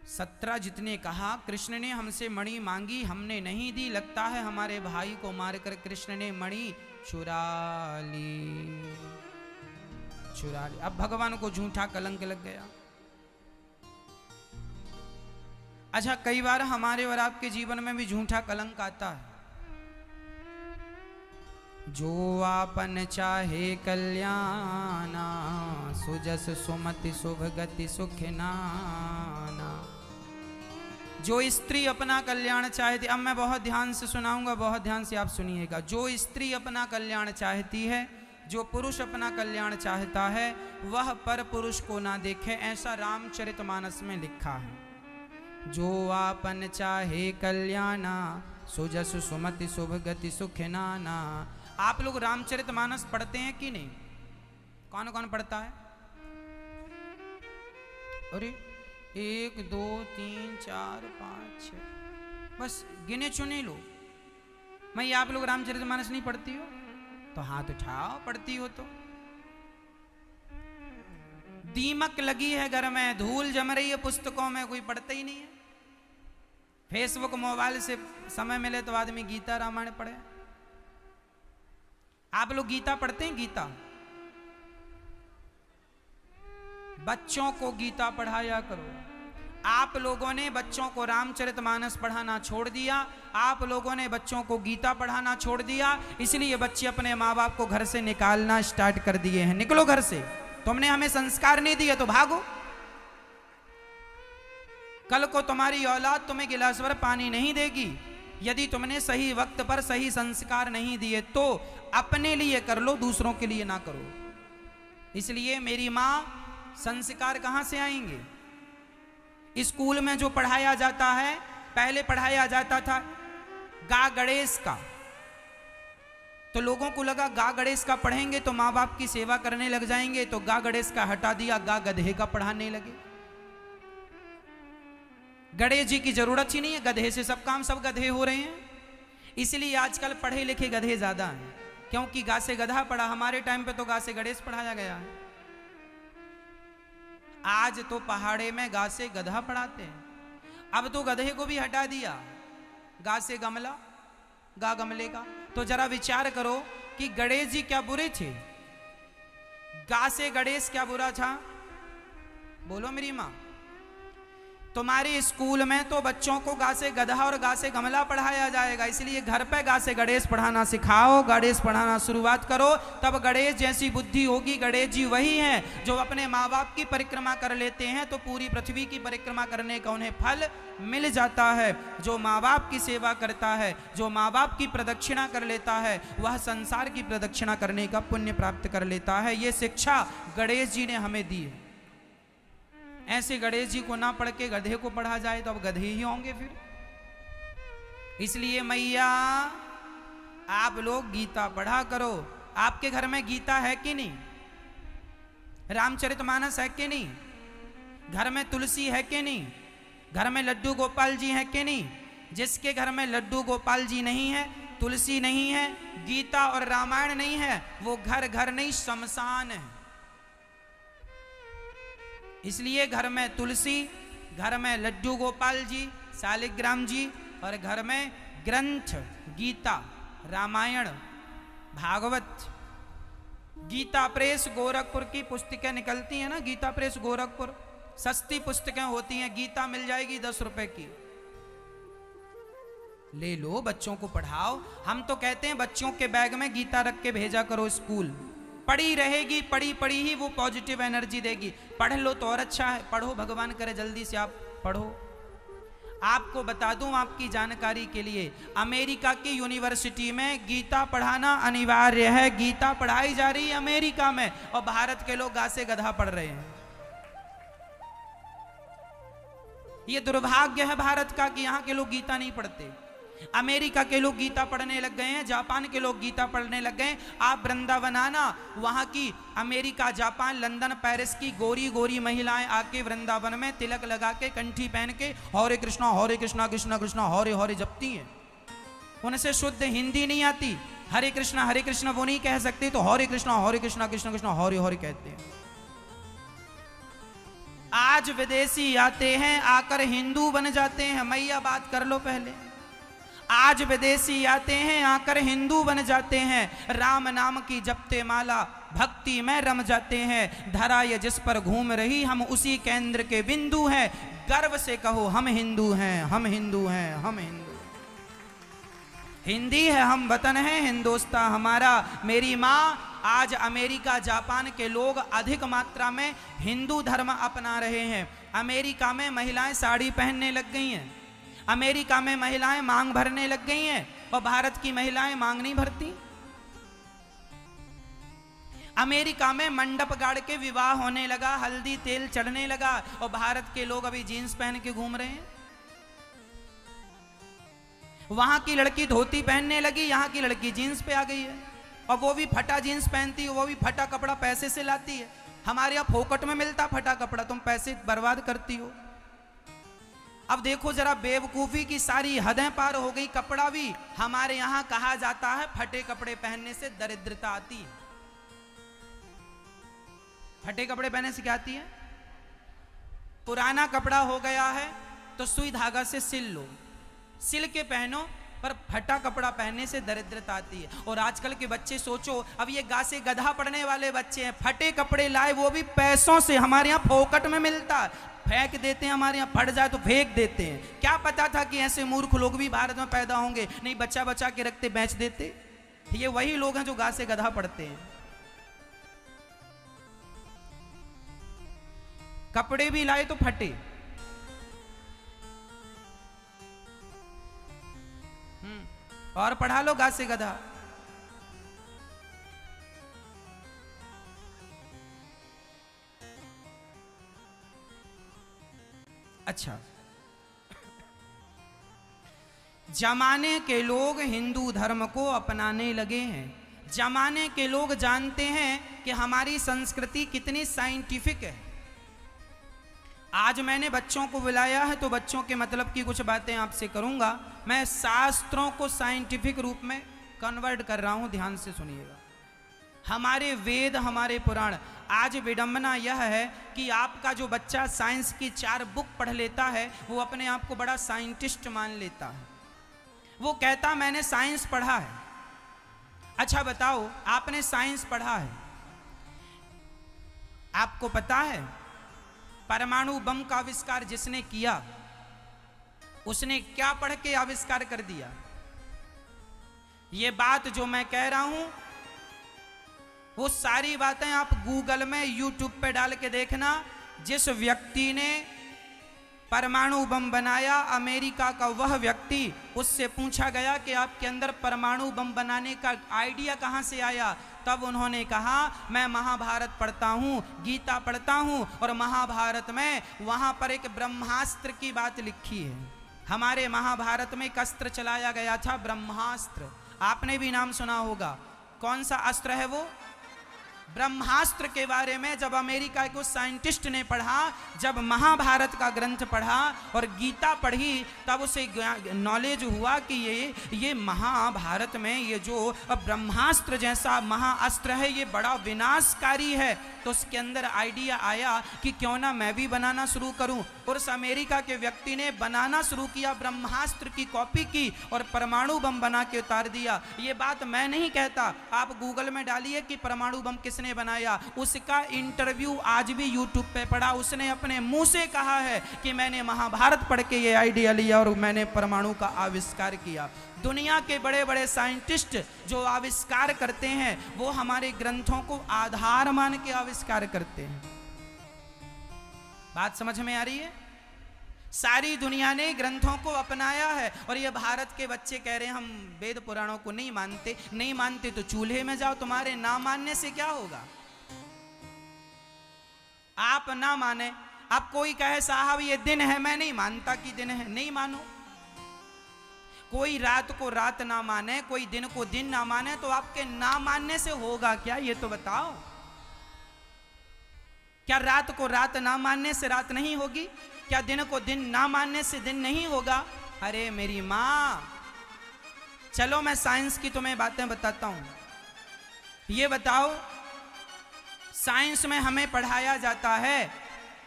सत्राजित ने कहा, कृष्ण ने हमसे मणि मांगी, हमने नहीं दी, लगता है हमारे भाई को मारकर कृष्ण ने मणि चुरा ली। अब भगवान को झूठा कलंक लग गया। अच्छा, कई बार हमारे और आपके जीवन में भी झूठा कलंक आता है। जो आपन चाहे कल्याणा, सुजस सुमति शुभ गति सुख नाना। जो स्त्री अपना कल्याण चाहती, अब मैं बहुत ध्यान से सुनाऊंगा, बहुत ध्यान से आप सुनिएगा। जो स्त्री अपना कल्याण चाहती है, जो पुरुष अपना कल्याण चाहता है, वह पर पुरुष को ना देखे, ऐसा रामचरितमानस में लिखा है। जो आपन चाहे कल्याणा, सुजस सुमति शुभ गति सुख नाना। आप लोग रामचरितमानस पढ़ते हैं कि नहीं? कौन कौन पढ़ता है? अरे 1 2 3 4 5 6, बस गिने चुने लो। मैं आप लोग रामचरितमानस नहीं पढ़ती हो तो हाथ उठाओ, पढ़ती हो तो। दीमक लगी है घर में, धूल जम रही है पुस्तकों में, कोई पढ़ता ही नहीं है। फेसबुक मोबाइल से समय मिले तो आदमी गीता रामायण पढ़े। आप लोग गीता पढ़ते हैं? गीता बच्चों को गीता पढ़ाया करो। आप लोगों ने बच्चों को रामचरितमानस पढ़ाना छोड़ दिया, आप लोगों ने बच्चों को गीता पढ़ाना छोड़ दिया, इसलिए बच्चे अपने माँ बाप को घर से निकालना स्टार्ट कर दिए हैं। निकलो घर से, तुमने हमें संस्कार नहीं दिए तो भागो। कल को तुम्हारी औलाद तुम्हें गिलास भर पानी नहीं देगी। यदि तुमने सही वक्त पर सही संस्कार नहीं दिए तो अपने लिए कर लो, दूसरों के लिए ना करो। इसलिए मेरी माँ, संस्कार कहां से आएंगे? स्कूल में जो पढ़ाया जाता है, पहले पढ़ाया जाता था गा गणेश का, तो लोगों को लगा गा गणेश का पढ़ेंगे तो माँ बाप की सेवा करने लग जाएंगे, तो गा गणेश का हटा दिया, गा गधे का पढ़ाने लगे। गणेश जी की जरूरत ही नहीं है, गधे से सब काम, सब गधे हो रहे हैं। इसलिए आजकल पढ़े लिखे गधे ज्यादा हैं, क्योंकि गा से गधा पढ़ा। हमारे टाइम पे तो गा से गणेश पढ़ाया गया है। आज तो पहाड़े में गा से गधा पढ़ाते हैं। अब तो गधे को भी हटा दिया, गा से गमला, गा गमले का। तो जरा विचार करो कि गणेश जी क्या बुरे थे, गा से गणेश क्या बुरा था? बोलो मेरी माँ। तुम्हारे स्कूल में तो बच्चों को गा से गधा और गा से गमला पढ़ाया जाएगा, इसलिए घर पे गा से गणेश पढ़ाना सिखाओ, गणेश पढ़ाना शुरुआत करो, तब गणेश जैसी बुद्धि होगी। गणेश जी वही हैं जो अपने माँ बाप की परिक्रमा कर लेते हैं तो पूरी पृथ्वी की परिक्रमा करने का उन्हें फल मिल जाता है। जो माँ बाप की सेवा करता है, जो माँ बाप की प्रदक्षिणा कर लेता है, वह संसार की प्रदक्षिणा करने का पुण्य प्राप्त कर लेता है। ये शिक्षा गणेश जी ने हमें दी है। ऐसे गणेश जी को ना पढ़ के गधे को पढ़ा जाए तो अब गधे ही होंगे फिर। इसलिए मैया, आप लोग गीता पढ़ा करो। आपके घर में गीता है कि नहीं? रामचरितमानस है कि नहीं? घर में तुलसी है कि नहीं? घर में लड्डू गोपाल जी है कि नहीं? जिसके घर में लड्डू गोपाल जी नहीं है, तुलसी नहीं है, गीता और रामायण नहीं है, वो घर घर नहीं, शमशान है। इसलिए घर में तुलसी, घर में लड्डू गोपाल जी, शालिग्राम जी, और घर में ग्रंथ गीता, रामायण, भागवत। गीता प्रेस गोरखपुर की पुस्तकें निकलती हैं ना, गीता प्रेस गोरखपुर, सस्ती पुस्तकें होती हैं। गीता मिल जाएगी 10 रुपए की, ले लो, बच्चों को पढ़ाओ। हम तो कहते हैं बच्चों के बैग में गीता रख के भेजा करो स्कूल, पढ़ी रहेगी, पढ़ी पढ़ी ही वो पॉजिटिव एनर्जी देगी। पढ़ लो तो और अच्छा है, पढ़ो, भगवान करे जल्दी से आप पढ़ो। आपको बता दूं आपकी जानकारी के लिए, अमेरिका की यूनिवर्सिटी में गीता पढ़ाना अनिवार्य है। गीता पढ़ाई जा रही है अमेरिका में, और भारत के लोग गा से गधा पढ़ रहे हैं। ये दुर्भाग्य है भारत का कि यहाँ के लोग गीता नहीं पढ़ते। अमेरिका के लोग गीता पढ़ने लग गए हैं, जापान के लोग गीता पढ़ने लग गए। आप वृंदावन आना, वहाँ की अमेरिका, जापान, लंदन, पेरिस की गोरी गोरी महिलाएं आके वृंदावन में तिलक लगा के, कंठी पहन के हरे कृष्णा कृष्णा कृष्णा हरे हरे जपती हैं। उनसे शुद्ध हिंदी नहीं आती, हरे कृष्णा वो नहीं कह सकते, तो हरे कृष्णा कृष्णा कृष्णा हरे हरे कहते हैं। आज विदेशी आते हैं, आकर हिंदू बन जाते हैं। मैया बात कर लो पहले। आज विदेशी आते हैं, आकर हिंदू बन जाते हैं। राम नाम की जपते माला भक्ति में रम जाते हैं। धरा ये जिस पर घूम रही, हम उसी केंद्र के बिंदु हैं। गर्व से कहो हम हिंदू हैं, हम हिंदू हैं, हम हिंदू। हिंदी है हम वतन है, हिंदोस्तां हमारा। मेरी माँ, आज अमेरिका, जापान के लोग अधिक मात्रा में हिंदू धर्म अपना रहे हैं। अमेरिका में महिलाएं साड़ी पहनने लग गई हैं। अमेरिका में महिलाएं मांग भरने लग गई हैं और भारत की महिलाएं मांग नहीं भरती। अमेरिका में मंडप गाड़ के विवाह होने लगा, हल्दी तेल चढ़ने लगा, और भारत के लोग अभी जीन्स पहन के घूम रहे हैं। वहां की लड़की धोती पहनने लगी, यहां की लड़की जीन्स पे आ गई है, और वो भी फटा जीन्स पहनती है, वो भी फटा कपड़ा पैसे से लाती है। हमारे यहाँ फोकट में मिलता फटा कपड़ा, तुम पैसे बर्बाद करती हो। अब देखो जरा, बेवकूफी की सारी हदें पार हो गई। कपड़ा भी हमारे यहाँ कहा जाता है फटे कपड़े पहनने से दरिद्रता आती है। फटे कपड़े पहनने से क्या आती है? पुराना कपड़ा हो गया है तो सुई धागा से सिल लो, सिल के पहनो, पर फटा कपड़ा पहनने से दरिद्रता आती है। और आजकल के बच्चे सोचो, अब ये गा से गधा पढ़ने वाले बच्चे हैं, फटे कपड़े लाए, वो भी पैसों से। हमारे यहाँ फोकट में मिलता, फेंक देते हैं, हमारे यहाँ फट जाए तो फेंक देते हैं। क्या पता था कि ऐसे मूर्ख लोग भी भारत में पैदा होंगे? नहीं, बच्चा बच्चा के रखते, बेच देते। ये वही लोग हैं जो गा से गधा पढ़ते हैं। कपड़े भी लाए तो फटे। और पढ़ा लो गा से गधा। अच्छा, जमाने के लोग हिंदू धर्म को अपनाने लगे हैं। जमाने के लोग जानते हैं कि हमारी संस्कृति कितनी साइंटिफिक है। आज मैंने बच्चों को बुलाया है तो बच्चों के मतलब की कुछ बातें आपसे करूंगा। मैं शास्त्रों को साइंटिफिक रूप में कन्वर्ट कर रहा हूं, ध्यान से सुनिएगा। हमारे वेद, हमारे पुराण। आज विडंबना यह है कि आपका जो बच्चा साइंस की 4 बुक पढ़ लेता है, वो अपने आप को बड़ा साइंटिस्ट मान लेता है। वो कहता मैंने साइंस पढ़ा है। अच्छा बताओ, आपने साइंस पढ़ा है, आपको पता है परमाणु बम का आविष्कार जिसने किया उसने क्या पढ़ के आविष्कार कर दिया? ये बात जो मैं कह रहा हूं, वो सारी बातें आप गूगल में, यूट्यूब पे डाल के देखना। जिस व्यक्ति ने परमाणु बम बनाया, अमेरिका का वह व्यक्ति, उससे पूछा गया कि आपके अंदर परमाणु बम बनाने का आइडिया कहां से आया? तब उन्होंने कहा मैं महाभारत पढ़ता हूँ, गीता पढ़ता हूँ, और महाभारत में वहाँ पर एक ब्रह्मास्त्र की बात लिखी है। हमारे महाभारत में एक अस्त्र चलाया गया था, ब्रह्मास्त्र। आपने भी नाम सुना होगा। कौन सा अस्त्र है वो? ब्रह्मास्त्र के बारे में जब अमेरिका के उस साइंटिस्ट ने पढ़ा, जब महाभारत का ग्रंथ पढ़ा और गीता पढ़ी, तब उसे नॉलेज हुआ कि ये महाभारत में ये जो ब्रह्मास्त्र जैसा महाअस्त्र है, ये बड़ा विनाशकारी है। तो उसके अंदर आइडिया आया कि क्यों ना मैं भी बनाना शुरू करूं। और उस अमेरिका के व्यक्ति ने बनाना शुरू किया, ब्रह्मास्त्र की कॉपी की और परमाणु बम बना के उतार दिया। ये बात मैं नहीं कहता, आप गूगल में डालिए कि परमाणु बम किसने बनाया। उसका इंटरव्यू आज भी यूट्यूब पे पड़ा। उसने अपने मुंह से कहा है कि मैंने महाभारत पढ़ के ये आइडिया लिया और मैंने परमाणु का आविष्कार किया। दुनिया के बड़े बड़े साइंटिस्ट जो आविष्कार करते हैं, वो हमारे ग्रंथों को आधार मान के आविष्कार करते हैं। बात समझ में आ रही है? सारी दुनिया ने ग्रंथों को अपनाया है, और ये भारत के बच्चे कह रहे हैं हम वेद पुराणों को नहीं मानते। नहीं मानते तो चूल्हे में जाओ, तुम्हारे ना मानने से क्या होगा? आप ना माने, अब कोई कहे साहब ये दिन है, मैं नहीं मानता कि दिन है, नहीं मानो। कोई रात को रात ना माने, कोई दिन को दिन ना माने, तो आपके ना मानने से होगा क्या, ये तो बताओ। क्या रात को रात ना मानने से रात नहीं होगी? क्या दिन को दिन ना मानने से दिन नहीं होगा? अरे मेरी माँ, चलो मैं साइंस की तुम्हें बातें बताता हूं। ये बताओ, साइंस में हमें पढ़ाया जाता है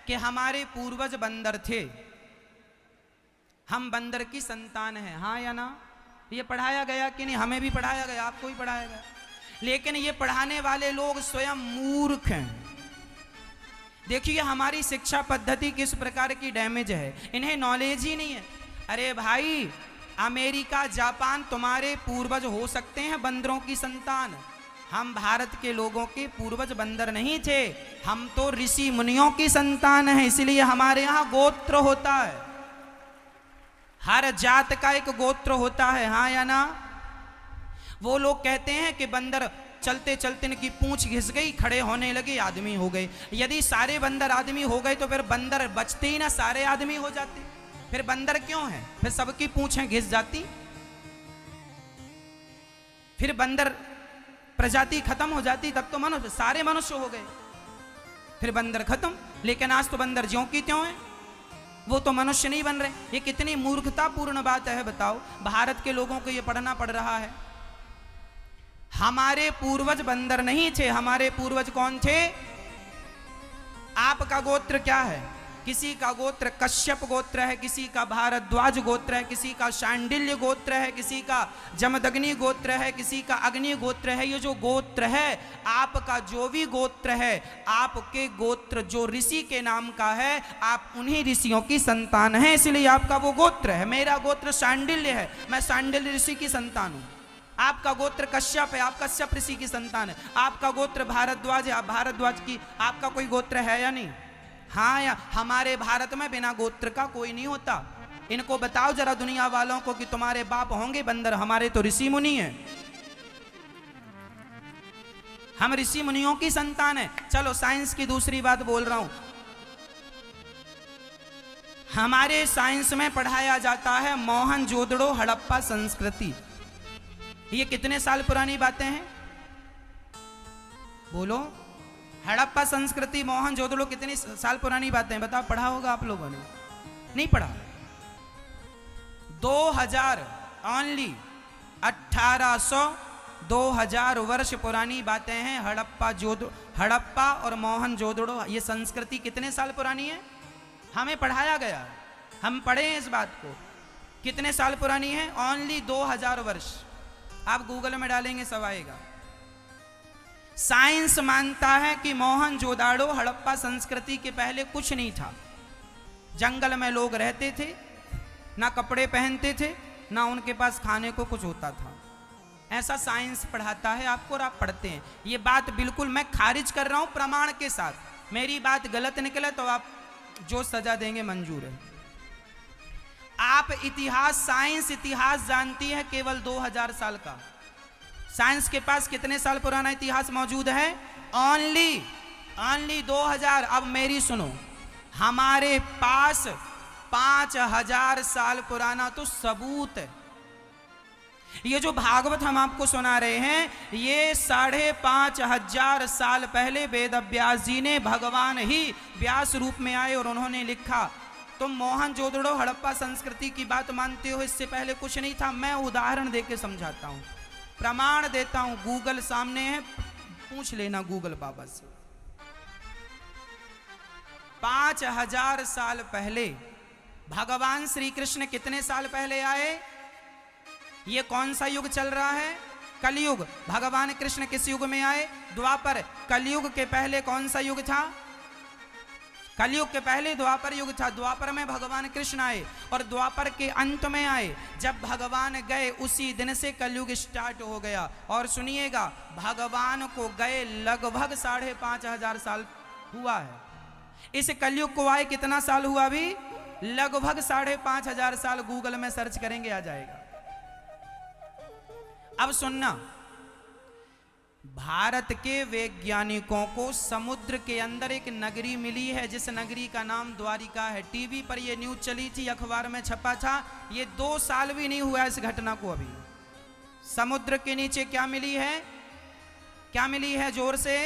कि हमारे पूर्वज बंदर थे, हम बंदर की संतान हैं, हाँ या ना? ये पढ़ाया गया कि नहीं? हमें भी पढ़ाया गया, आपको भी पढ़ाया गया। लेकिन ये पढ़ाने वाले लोग स्वयं मूर्ख हैं। देखिए हमारी शिक्षा पद्धति किस प्रकार की डैमेज है, इन्हें नॉलेज ही नहीं है। अरे भाई, अमेरिका, जापान तुम्हारे पूर्वज हो सकते हैं बंदरों की संतान, हम भारत के लोगों के पूर्वज बंदर नहीं थे, हम तो ऋषि मुनियों की संतान हैं, इसलिए हमारे यहाँ गोत्र होता है। हर जात का एक गोत्र होता है, हाँ या ना? वो लोग कहते हैं कि बंदर चलते चलते इनकी पूंछ घिस गई, खड़े होने लगे, आदमी हो गए। यदि सारे बंदर आदमी हो गए तो फिर बंदर बचते ही ना, सारे आदमी हो जाते। फिर बंदर क्यों है? फिर सबकी पूंछें घिस जाती, फिर बंदर प्रजाति खत्म हो जाती, तब तो मनुष्य, सारे मनुष्य हो गए, फिर बंदर खत्म। लेकिन आज तो बंदर ज्यों की त्यों है, वो तो मनुष्य नहीं बन रहे। ये कितनी मूर्खतापूर्ण बात है बताओ। भारत के लोगों को ये पढ़ना पड़ रहा है। हमारे पूर्वज बंदर नहीं थे, हमारे पूर्वज कौन थे? आपका गोत्र क्या है? किसी का गोत्र कश्यप गोत्र है, किसी का भारद्वाज गोत्र है, किसी का शांडिल्य गोत्र है, किसी का जमदग्नि गोत्र है, किसी का अग्नि गोत्र है। ये जो गोत्र है, आपका जो भी गोत्र है, आपके गोत्र जो ऋषि के नाम का है, आप उन्हीं ऋषियों की संतान हैं, इसलिए आपका वो गोत्र है। मेरा गोत्र शांडिल्य है, मैं शांडिल्य ऋषि की संतान हूं। आपका गोत्र कश्यप है, आप कश्यप ऋषि की संतान है। आपका गोत्र भारद्वाज है, आप भारद्वाज की। आपका कोई गोत्र है या नहीं? हाँ या? हमारे भारत में बिना गोत्र का कोई नहीं होता। इनको बताओ जरा दुनिया वालों को कि तुम्हारे बाप होंगे बंदर, हमारे तो ऋषि मुनि हैं, हम ऋषि मुनियों की संतान है। चलो साइंस की दूसरी बात बोल रहा हूं। हमारे साइंस में पढ़ाया जाता है मोहनजोदड़ो हड़प्पा संस्कृति। ये कितने साल पुरानी बातें हैं? बोलो। हड़प्पा संस्कृति, मोहनजोदड़ो कितनी साल पुरानी बातें हैं? बताओ, पढ़ा होगा आप लोगों ने? नहीं पढ़ा। 2000 ओनली 1800 2000 वर्ष पुरानी बातें हैं। हड़प्पा और मोहनजोदड़ो, ये संस्कृति कितने साल पुरानी है? हमें पढ़ाया गया, हम पढ़े हैं इस बात को। कितने साल पुरानी है? ओनली 2000 वर्ष। आप गूगल में डालेंगे सब आएगा। साइंस मानता है कि मोहनजोदड़ो हड़प्पा संस्कृति के पहले कुछ नहीं था। जंगल में लोग रहते थे, ना कपड़े पहनते थे, ना उनके पास खाने को कुछ होता था। ऐसा साइंस पढ़ाता है आपको और आप पढ़ते हैं। ये बात बिल्कुल मैं खारिज कर रहा हूं प्रमाण के साथ। मेरी बात गलत निकले तो आप जो सजा देंगे मंजूर है। आप इतिहास, साइंस इतिहास जानती है केवल 2000 साल का। साइंस के पास कितने साल पुराना इतिहास मौजूद है? ओनली 2000। अब मेरी सुनो, हमारे पास 5000 साल पुराना तो सबूत है। ये जो भागवत हम आपको सुना रहे हैं, ये 5500 साल पहले वेद व्यास जी ने, भगवान ही व्यास रूप में आए और उन्होंने लिखा। तुम मोहनजोदड़ो हड़प्पा संस्कृति की बात मानते हो, इससे पहले कुछ नहीं था। मैं उदाहरण देके समझाता हूं, प्रमाण देता हूं। गूगल सामने है, पूछ लेना गूगल बाबा से। 5000 साल पहले भगवान श्री कृष्ण कितने साल पहले आए? ये कौन सा युग चल रहा है? कलयुग। भगवान कृष्ण किस युग में आए? द्वापर। कलयुग के पहले कौन सा युग था? कलयुग के पहले द्वापर युग था। द्वापर में भगवान कृष्ण आए और द्वापर के अंत में आए। जब भगवान गए उसी दिन से कलयुग स्टार्ट हो गया। और सुनिएगा, भगवान को गए लगभग 5500 साल हुआ है। इस कलयुग को आए कितना साल हुआ? अभी लगभग 5500 साल। गूगल में सर्च करेंगे आ जाएगा। अब सुनना, भारत के वैज्ञानिकों को समुद्र के अंदर एक नगरी मिली है, जिस नगरी का नाम द्वारिका है। टीवी पर यह न्यूज चली थी, अखबार में छपा था। ये 2 साल भी नहीं हुआ इस घटना को। अभी समुद्र के नीचे क्या मिली है? क्या मिली है? जोर से।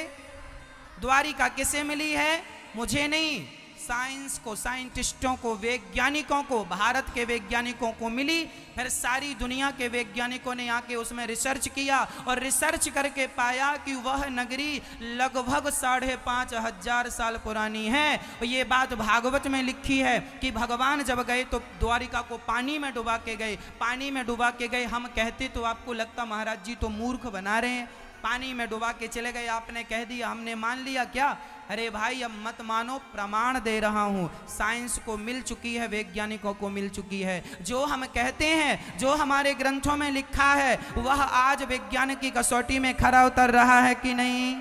द्वारिका। किसे मिली है? मुझे नहीं, साइंस को, साइंटिस्टों को, वैज्ञानिकों को, भारत के वैज्ञानिकों को मिली। फिर सारी दुनिया के वैज्ञानिकों ने आके उसमें रिसर्च किया और रिसर्च करके पाया कि वह नगरी लगभग 5500 साल पुरानी है। ये बात भागवत में लिखी है कि भगवान जब गए तो द्वारिका को पानी में डुबा के गए। पानी में डुबा के गए। हम कहते तो आपको लगता महाराज जी तो मूर्ख बना रहे हैं, पानी में डुबा के चले गए, आपने कह दिया, हमने मान लिया क्या? अरे भाई अब मत मानो, प्रमाण दे रहा हूं। साइंस को मिल चुकी है, वैज्ञानिकों को मिल चुकी है। जो हम कहते हैं, जो हमारे ग्रंथों में लिखा है, वह आज विज्ञान की कसौटी में खरा उतर रहा है कि नहीं?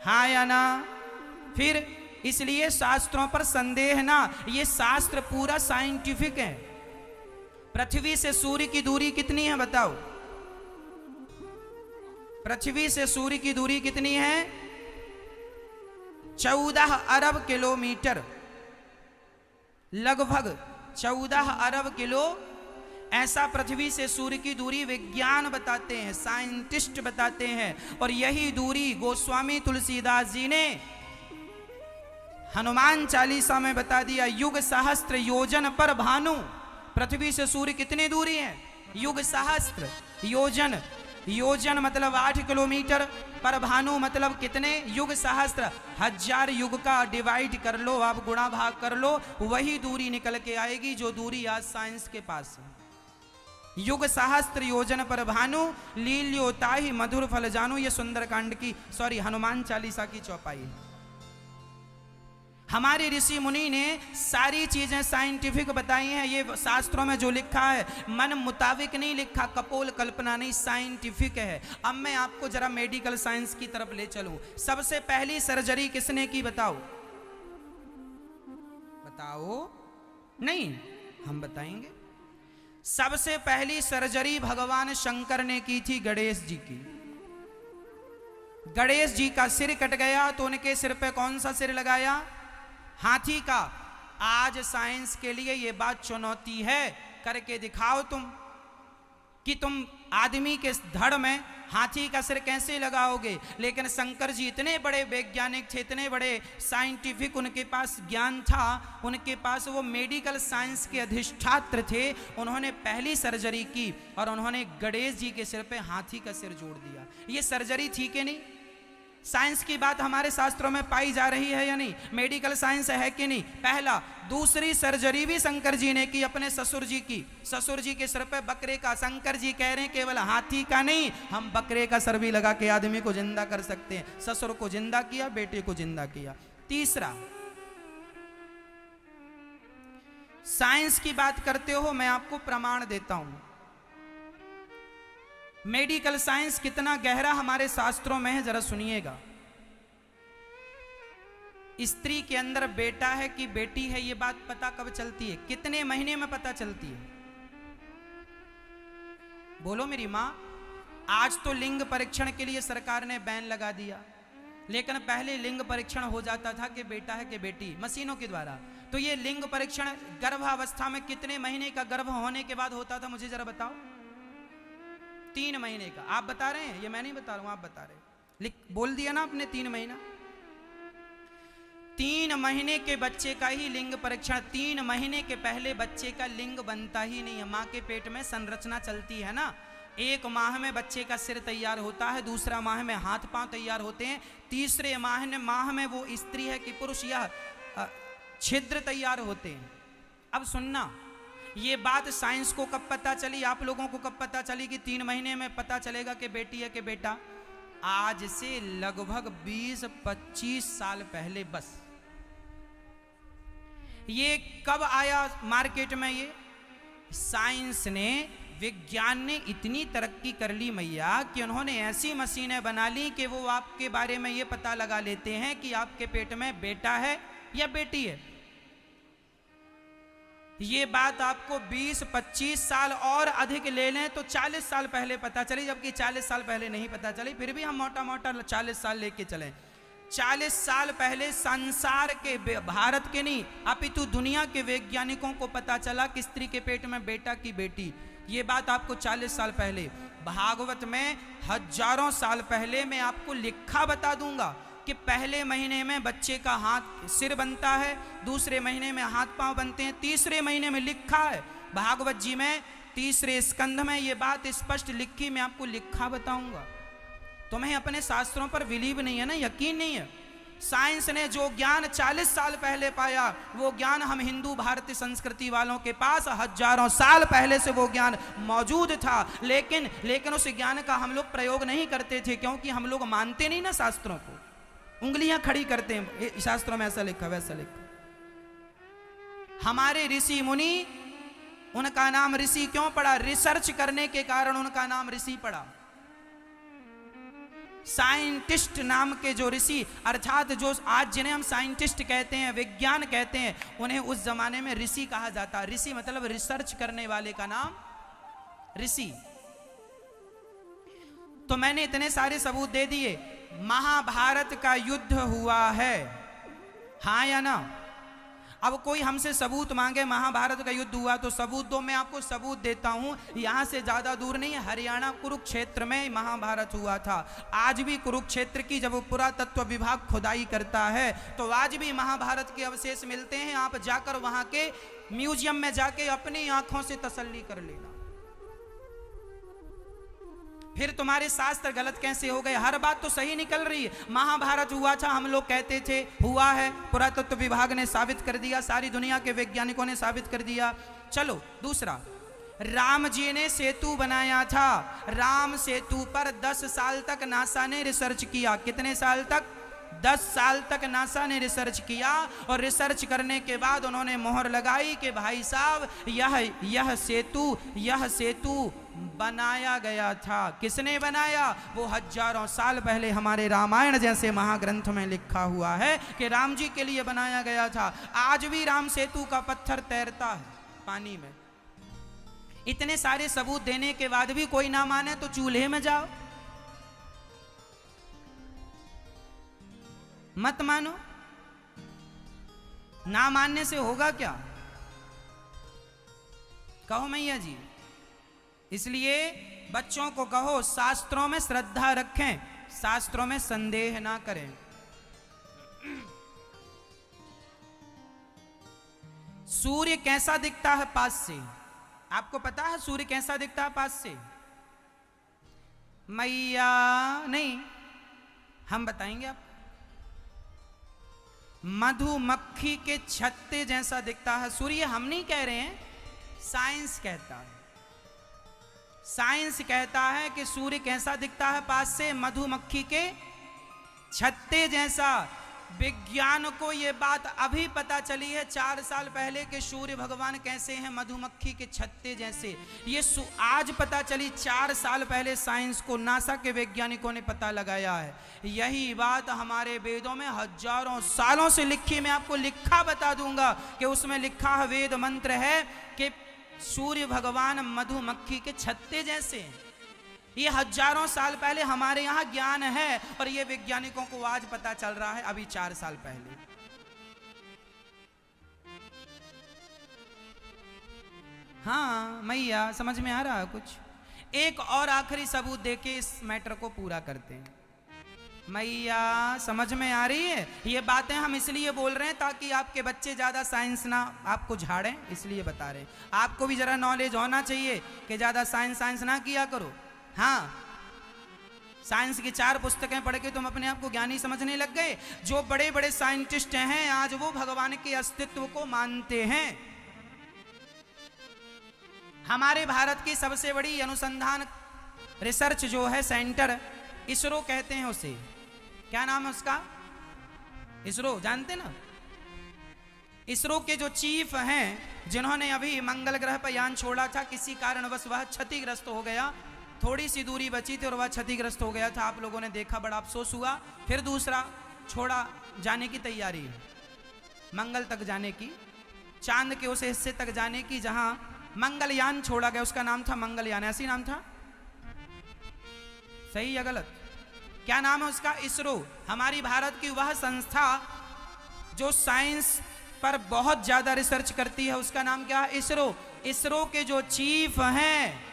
हाँ या ना? फिर इसलिए शास्त्रों पर संदेह ना। ये शास्त्र पूरा साइंटिफिक है। पृथ्वी से सूर्य की दूरी कितनी है बताओ? पृथ्वी से सूर्य की दूरी कितनी है? 14 अरब किलोमीटर, लगभग 14 अरब किलो। ऐसा पृथ्वी से सूर्य की दूरी विज्ञान बताते हैं, साइंटिस्ट बताते हैं। और यही दूरी गोस्वामी तुलसीदास जी ने हनुमान चालीसा में बता दिया, युग सहस्त्र योजन पर भानु। पृथ्वी से सूर्य कितनी दूरी है? युग सहस्त्र योजन, योजन मतलब 8 किलोमीटर, पर भानु मतलब कितने? युग सहस्त्र, 1000 युग का डिवाइड कर लो आप, गुणा भाग कर लो, वही दूरी निकल के आएगी जो दूरी आज साइंस के पास है। युग सहस्त्र योजन पर भानु, लील्यो ताहि मधुर फल जानु। ये सुंदरकांड की हनुमान चालीसा की चौपाई है। हमारे ऋषि मुनि ने सारी चीजें साइंटिफिक बताई हैं। ये शास्त्रों में जो लिखा है मन मुताबिक नहीं लिखा, कपोल कल्पना नहीं, साइंटिफिक है। अब मैं आपको जरा मेडिकल साइंस की तरफ ले चलूं। सबसे पहली सर्जरी किसने की बताओ? बताओ नहीं, हम बताएंगे। सबसे पहली सर्जरी भगवान शंकर ने की थी गणेश जी की। गणेश जी का सिर कट गया तो उनके सिर पे कौन सा सिर लगाया? हाथी का। आज साइंस के लिए यह बात चुनौती है, करके दिखाओ तुम कि तुम आदमी के धड़ में हाथी का सिर कैसे लगाओगे। लेकिन शंकर जी इतने बड़े वैज्ञानिक थे, इतने बड़े साइंटिफिक उनके पास ज्ञान था, उनके पास वो मेडिकल साइंस के अधिष्ठात्र थे। उन्होंने पहली सर्जरी की और उन्होंने गणेश जी के सिर पे हाथी का सिर जोड़ दिया। ये सर्जरी थी कि नहीं? साइंस की बात हमारे शास्त्रों में पाई जा रही है या नहीं? मेडिकल साइंस है कि नहीं? पहला। दूसरी सर्जरी भी शंकर जी ने की अपने ससुर जी की। ससुर जी के सिर पे बकरे का, शंकर जी कह रहे हैं केवल हाथी का नहीं, हम बकरे का सर भी लगा के आदमी को जिंदा कर सकते हैं। ससुर को जिंदा किया, बेटे को जिंदा किया। तीसरा, साइंस की बात करते हो, मैं आपको प्रमाण देता हूं। मेडिकल साइंस कितना गहरा हमारे शास्त्रों में है, जरा सुनिएगा। स्त्री के अंदर बेटा है कि बेटी है, यह बात पता कब चलती है? कितने महीने में पता चलती है? बोलो मेरी मां। आज तो लिंग परीक्षण के लिए सरकार ने बैन लगा दिया, लेकिन पहले लिंग परीक्षण हो जाता था कि बेटा है कि बेटी, मशीनों के द्वारा। तो ये लिंग परीक्षण गर्भावस्था में कितने महीने का गर्भ होने के बाद होता था, मुझे जरा बताओ? 3 महीने का। आप बता रहे हैं, ये मैं नहीं बता रहा हूं, आप बता रहे हैं। बोल दिया ना आपने 3 महीना। 3 महीने के बच्चे का ही लिंग परीक्षण। 3 महीने के पहले बच्चे का लिंग बनता ही नहीं है। मां के पेट में संरचना चलती है ना। 1 माह में बच्चे का सिर तैयार होता है, दूसरा माह में हाथ पांव तैयार होते हैं, तीसरे माह में वो स्त्री है कि पुरुष, यह छिद्र तैयार होते हैं। अब सुनना, ये बात साइंस को कब पता चली, आप लोगों को कब पता चली कि 3 महीने में पता चलेगा कि बेटी है कि बेटा? आज से लगभग 20-25 साल पहले। बस ये कब आया मार्केट में? ये साइंस ने, विज्ञान ने इतनी तरक्की कर ली मैया कि उन्होंने ऐसी मशीनें बना ली कि वो आपके बारे में ये पता लगा लेते हैं कि आपके पेट में बेटा है या बेटी है। ये बात आपको 20-25 साल और अधिक ले लें तो 40 साल पहले पता चली, जबकि 40 साल पहले नहीं पता चली। फिर भी हम मोटा मोटा 40 साल लेके चलें। 40 साल पहले संसार के, भारत के नहीं अपितु दुनिया के वैज्ञानिकों को पता चला कि स्त्री के पेट में बेटा की बेटी। ये बात आपको 40 साल पहले। भागवत में हजारों साल पहले मैं आपको लिखा बता दूंगा कि पहले महीने में बच्चे का सिर बनता है, दूसरे महीने में हाथ पांव बनते हैं, तीसरे महीने में लिखा है भागवत जी में 3रे स्कंध में ये बात स्पष्ट लिखी। मैं आपको लिखा बताऊंगा। तुम्हें अपने शास्त्रों पर बिलीव नहीं है ना, यकीन नहीं है। साइंस ने जो ज्ञान 40 साल पहले पाया, वो ज्ञान हम हिंदू भारतीय संस्कृति वालों के पास हजारों साल पहले से वो ज्ञान मौजूद था। लेकिन उस ज्ञान का हम लोग प्रयोग नहीं करते थे, क्योंकि हम लोग मानते नहीं ना शास्त्रों को, उंगलियां खड़ी करते हैं, शास्त्रों में ऐसा लिखा वैसा लिखा। हमारे ऋषि मुनि, उनका नाम ऋषि क्यों पड़ा? रिसर्च करने के कारण उनका नाम ऋषि पड़ा। साइंटिस्ट नाम के जो ऋषि, अर्थात जो आज जिन्हें हम साइंटिस्ट कहते हैं, विज्ञान कहते हैं, उन्हें उस जमाने में ऋषि कहा जाता। ऋषि मतलब रिसर्च करने वाले का नाम ऋषि। तो मैंने इतने सारे सबूत दे दिए। महाभारत का युद्ध हुआ है, हाँ या ना? अब कोई हमसे सबूत मांगे महाभारत का युद्ध हुआ तो सबूत दो, मैं आपको सबूत देता हूं। यहां से ज्यादा दूर नहीं है, हरियाणा कुरुक्षेत्र में महाभारत हुआ था। आज भी कुरुक्षेत्र की जब पुरातत्व विभाग खुदाई करता है तो आज भी महाभारत के अवशेष मिलते हैं। आप जाकर वहां के म्यूजियम में जाके अपनी आंखों से तसल्ली कर लेना। फिर तुम्हारे शास्त्र गलत कैसे हो गए? हर बात तो सही निकल रही है। महाभारत हुआ था, हम लोग कहते थे हुआ है, पुरातत्व विभाग ने साबित कर दिया, सारी दुनिया के वैज्ञानिकों ने साबित कर दिया। चलो दूसरा, राम जी ने सेतु बनाया था। राम सेतु पर 10 साल तक नासा ने रिसर्च किया। कितने साल तक? 10 साल तक नासा ने रिसर्च किया, और रिसर्च करने के बाद उन्होंने मोहर लगाई कि भाई साहब यह सेतु बनाया गया था। किसने बनाया? वो हजारों साल पहले हमारे रामायण जैसे महाग्रंथ में लिखा हुआ है कि राम जी के लिए बनाया गया था। आज भी राम सेतु का पत्थर तैरता है पानी में। इतने सारे सबूत देने के बाद भी कोई ना माने तो चूल्हे में जाओ, मत मानो। ना मानने से होगा क्या? कहो मैया जी। इसलिए बच्चों को कहो शास्त्रों में श्रद्धा रखें, शास्त्रों में संदेह ना करें। सूर्य कैसा दिखता है पास से? आपको पता है सूर्य कैसा दिखता है पास से? मैया नहीं, हम बताएंगे आपको। मधुमक्खी के छत्ते जैसा दिखता है सूर्य। हम नहीं कह रहे हैं, साइंस कहता है। साइंस कहता है कि सूर्य कैसा दिखता है पास से? मधुमक्खी के छत्ते जैसा। विज्ञान को यह बात अभी पता चली है 4 साल पहले कि सूर्य भगवान कैसे हैं? मधुमक्खी के छत्ते जैसे। ये आज पता चली, 4 साल पहले साइंस को, नासा के वैज्ञानिकों ने पता लगाया है। यही बात हमारे वेदों में हजारों सालों से लिखी। मैं आपको लिखा बता दूंगा कि उसमें लिखा है, वेद मंत्र है कि सूर्य भगवान मधुमक्खी के छत्ते जैसे। ये हजारों साल पहले हमारे यहां ज्ञान है, और ये वैज्ञानिकों को आज पता चल रहा है, अभी 4 साल पहले। हाँ मैया, समझ में आ रहा है कुछ? एक और आखिरी सबूत देके इस मैटर को पूरा करते हैं। मैया समझ में आ रही है? ये बातें हम इसलिए बोल रहे हैं ताकि आपके बच्चे ज्यादा साइंस ना आपको झाड़ें, इसलिए बता रहे हैं। आपको भी जरा नॉलेज होना चाहिए कि ज्यादा साइंस ना किया करो। हाँ, साइंस की 4 पुस्तकें पढ़ के तुम अपने आप को ज्ञानी समझने लग गए। जो बड़े बड़े साइंटिस्ट हैं आज वो भगवान के अस्तित्व को मानते हैं। हमारे भारत की सबसे बड़ी अनुसंधान रिसर्च जो है सेंटर, इसरो कहते हैं उसे। क्या नाम है उसका? इसरो, जानते ना? इसरो के जो चीफ हैं, जिन्होंने अभी मंगल ग्रह पर यान छोड़ा था, किसी कारणवश वह क्षतिग्रस्त हो गया। थोड़ी सी दूरी बची थी और वह क्षतिग्रस्त हो गया था। आप लोगों ने देखा, बड़ा अफसोस हुआ। फिर दूसरा छोड़ा जाने की तैयारी है, मंगल तक जाने की, चांद के उस हिस्से तक जाने की जहां मंगलयान छोड़ा गया। उसका नाम था मंगलयान, ऐसी नाम था? सही या गलत? क्या नाम है उसका? इसरो। हमारी भारत की वह संस्था जो साइंस पर बहुत ज्यादा रिसर्च करती है, उसका नाम क्या है? इसरो। इसरो के जो चीफ हैं,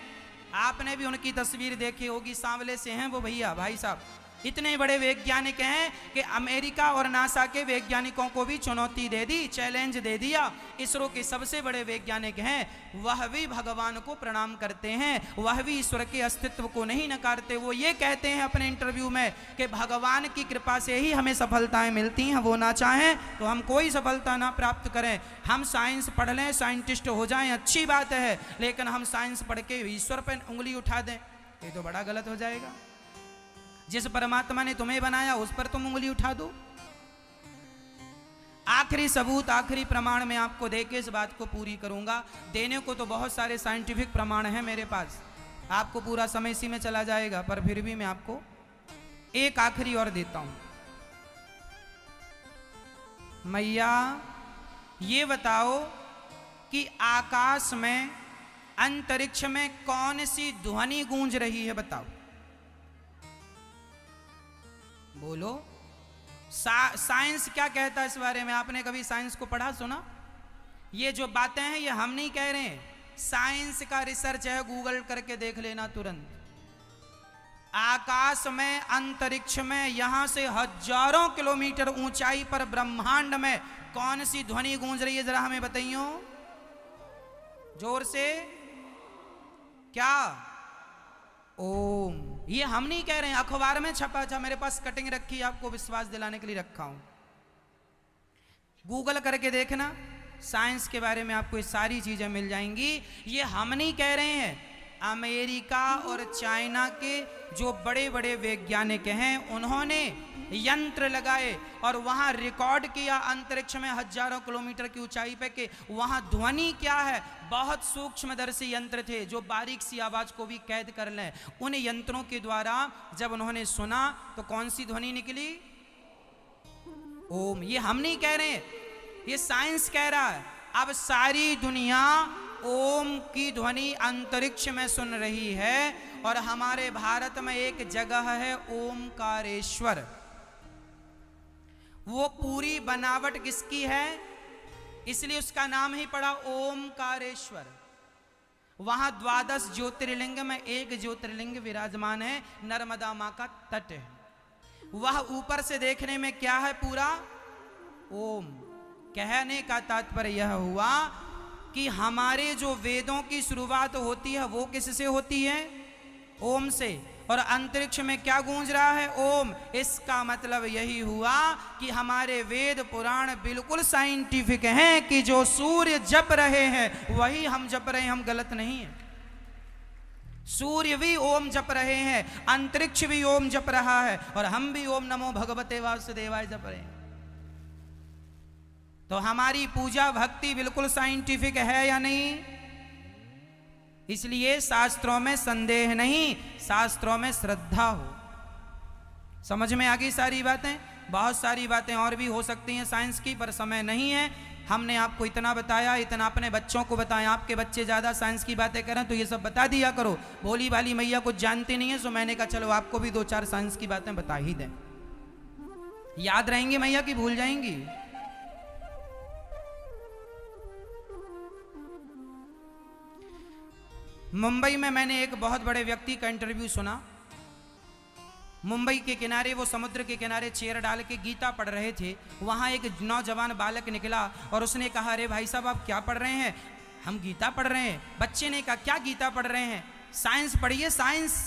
आपने भी उनकी तस्वीर देखी होगी, सांवले से हैं वो भैया, भाई साहब। इतने बड़े वैज्ञानिक हैं कि अमेरिका और नासा के वैज्ञानिकों को भी चुनौती दे दी, चैलेंज दे दिया। इसरो के सबसे बड़े वैज्ञानिक हैं, वह भी भगवान को प्रणाम करते हैं, वह भी ईश्वर के अस्तित्व को नहीं नकारते। वो ये कहते हैं अपने इंटरव्यू में कि भगवान की कृपा से ही हमें सफलताएं मिलती हैं, वो ना चाहें तो हम कोई सफलता ना प्राप्त करें। हम साइंस पढ़ लें, साइंटिस्ट हो जाएं, अच्छी बात है, लेकिन हम साइंस पढ़ के ईश्वर पर उंगली उठा दें, ये तो बड़ा गलत हो जाएगा। जिस परमात्मा ने तुम्हें बनाया उस पर तुम उंगली उठा दो। आखिरी सबूत, आखिरी प्रमाण मैं आपको देके इस बात को पूरी करूंगा। देने को तो बहुत सारे साइंटिफिक प्रमाण हैं मेरे पास, आपको पूरा समय इसी में चला जाएगा, पर फिर भी मैं आपको एक आखिरी और देता हूं। मैया ये बताओ कि आकाश में, अंतरिक्ष में कौन सी ध्वनि गूंज रही है? बताओ, बोलो। साइंस क्या कहता है इस बारे में? आपने कभी साइंस को पढ़ा, सुना? ये जो बातें हैं ये हम नहीं कह रहे हैं, साइंस का रिसर्च है, गूगल करके देख लेना तुरंत। आकाश में, अंतरिक्ष में, यहां से हजारों किलोमीटर ऊंचाई पर ब्रह्मांड में कौन सी ध्वनि गूंज रही है? जरा हमें बताइयो जोर से। क्या? ओम। ये हम नहीं कह रहे हैं, अखबार में छपा था, मेरे पास कटिंग रखी है, आपको विश्वास दिलाने के लिए रखा हूं। गूगल करके देखना, साइंस के बारे में आपको ये सारी चीजें मिल जाएंगी। ये हम नहीं कह रहे हैं, अमेरिका और चाइना के जो बड़े बड़े वैज्ञानिक हैं उन्होंने यंत्र लगाए और वहां रिकॉर्ड किया अंतरिक्ष में हजारों किलोमीटर की ऊंचाई पे कि वहां ध्वनि क्या है। बहुत सूक्ष्मदर्शी यंत्र थे जो बारीक सी आवाज को भी कैद कर लें। उन यंत्रों के द्वारा जब उन्होंने सुना तो कौन सी ध्वनि निकली? ओम। ये हम नहीं कह रहे, ये साइंस कह रहा है। अब सारी दुनिया ओम की ध्वनि अंतरिक्ष में सुन रही है और हमारे भारत में एक जगह है ओमकारेश्वर। वो पूरी बनावट किसकी है? इसलिए उसका नाम ही पड़ा ओमकारेश्वर। वहां 12 ज्योतिर्लिंग में एक ज्योतिर्लिंग विराजमान है, नर्मदा मां का तट है। वह ऊपर से देखने में क्या है? पूरा ओम। कहने का तात्पर्य यह हुआ कि हमारे जो वेदों की शुरुआत होती है वो किससे होती है? ओम से। और अंतरिक्ष में क्या गूंज रहा है? ओम। इसका मतलब यही हुआ कि हमारे वेद पुराण बिल्कुल साइंटिफिक हैं कि जो सूर्य जप रहे हैं वही हम जप रहे हैं, हम गलत नहीं है। सूर्य भी ओम जप रहे हैं, अंतरिक्ष भी ओम जप रहा है और हम भी ओम नमो भगवते वासुदेवाय जप रहे हैं। तो हमारी पूजा भक्ति बिल्कुल साइंटिफिक है या नहीं? इसलिए शास्त्रों में संदेह नहीं, शास्त्रों में श्रद्धा हो। समझ में आ गई सारी बातें? बहुत सारी बातें और भी हो सकती हैं साइंस की, पर समय नहीं है। हमने आपको इतना बताया, इतना अपने बच्चों को बताया। आपके बच्चे ज़्यादा साइंस की बातें करें तो ये सब बता दिया करो। भोली भाली मैया कुछ जानती नहीं है, सो मैंने कहा चलो आपको भी 2-4 साइंस की बातें बता ही दें। याद रहेंगी मैया कि भूल जाएंगी? मुंबई में मैंने एक बहुत बड़े व्यक्ति का इंटरव्यू सुना। मुंबई के किनारे, वो समुद्र के किनारे चेयर डाल के गीता पढ़ रहे थे। वहाँ एक नौजवान बालक निकला और उसने कहा, अरे भाई साहब आप क्या पढ़ रहे हैं? हम गीता पढ़ रहे हैं। बच्चे ने कहा, क्या गीता पढ़ रहे हैं? साइंस पढ़िए, साइंस।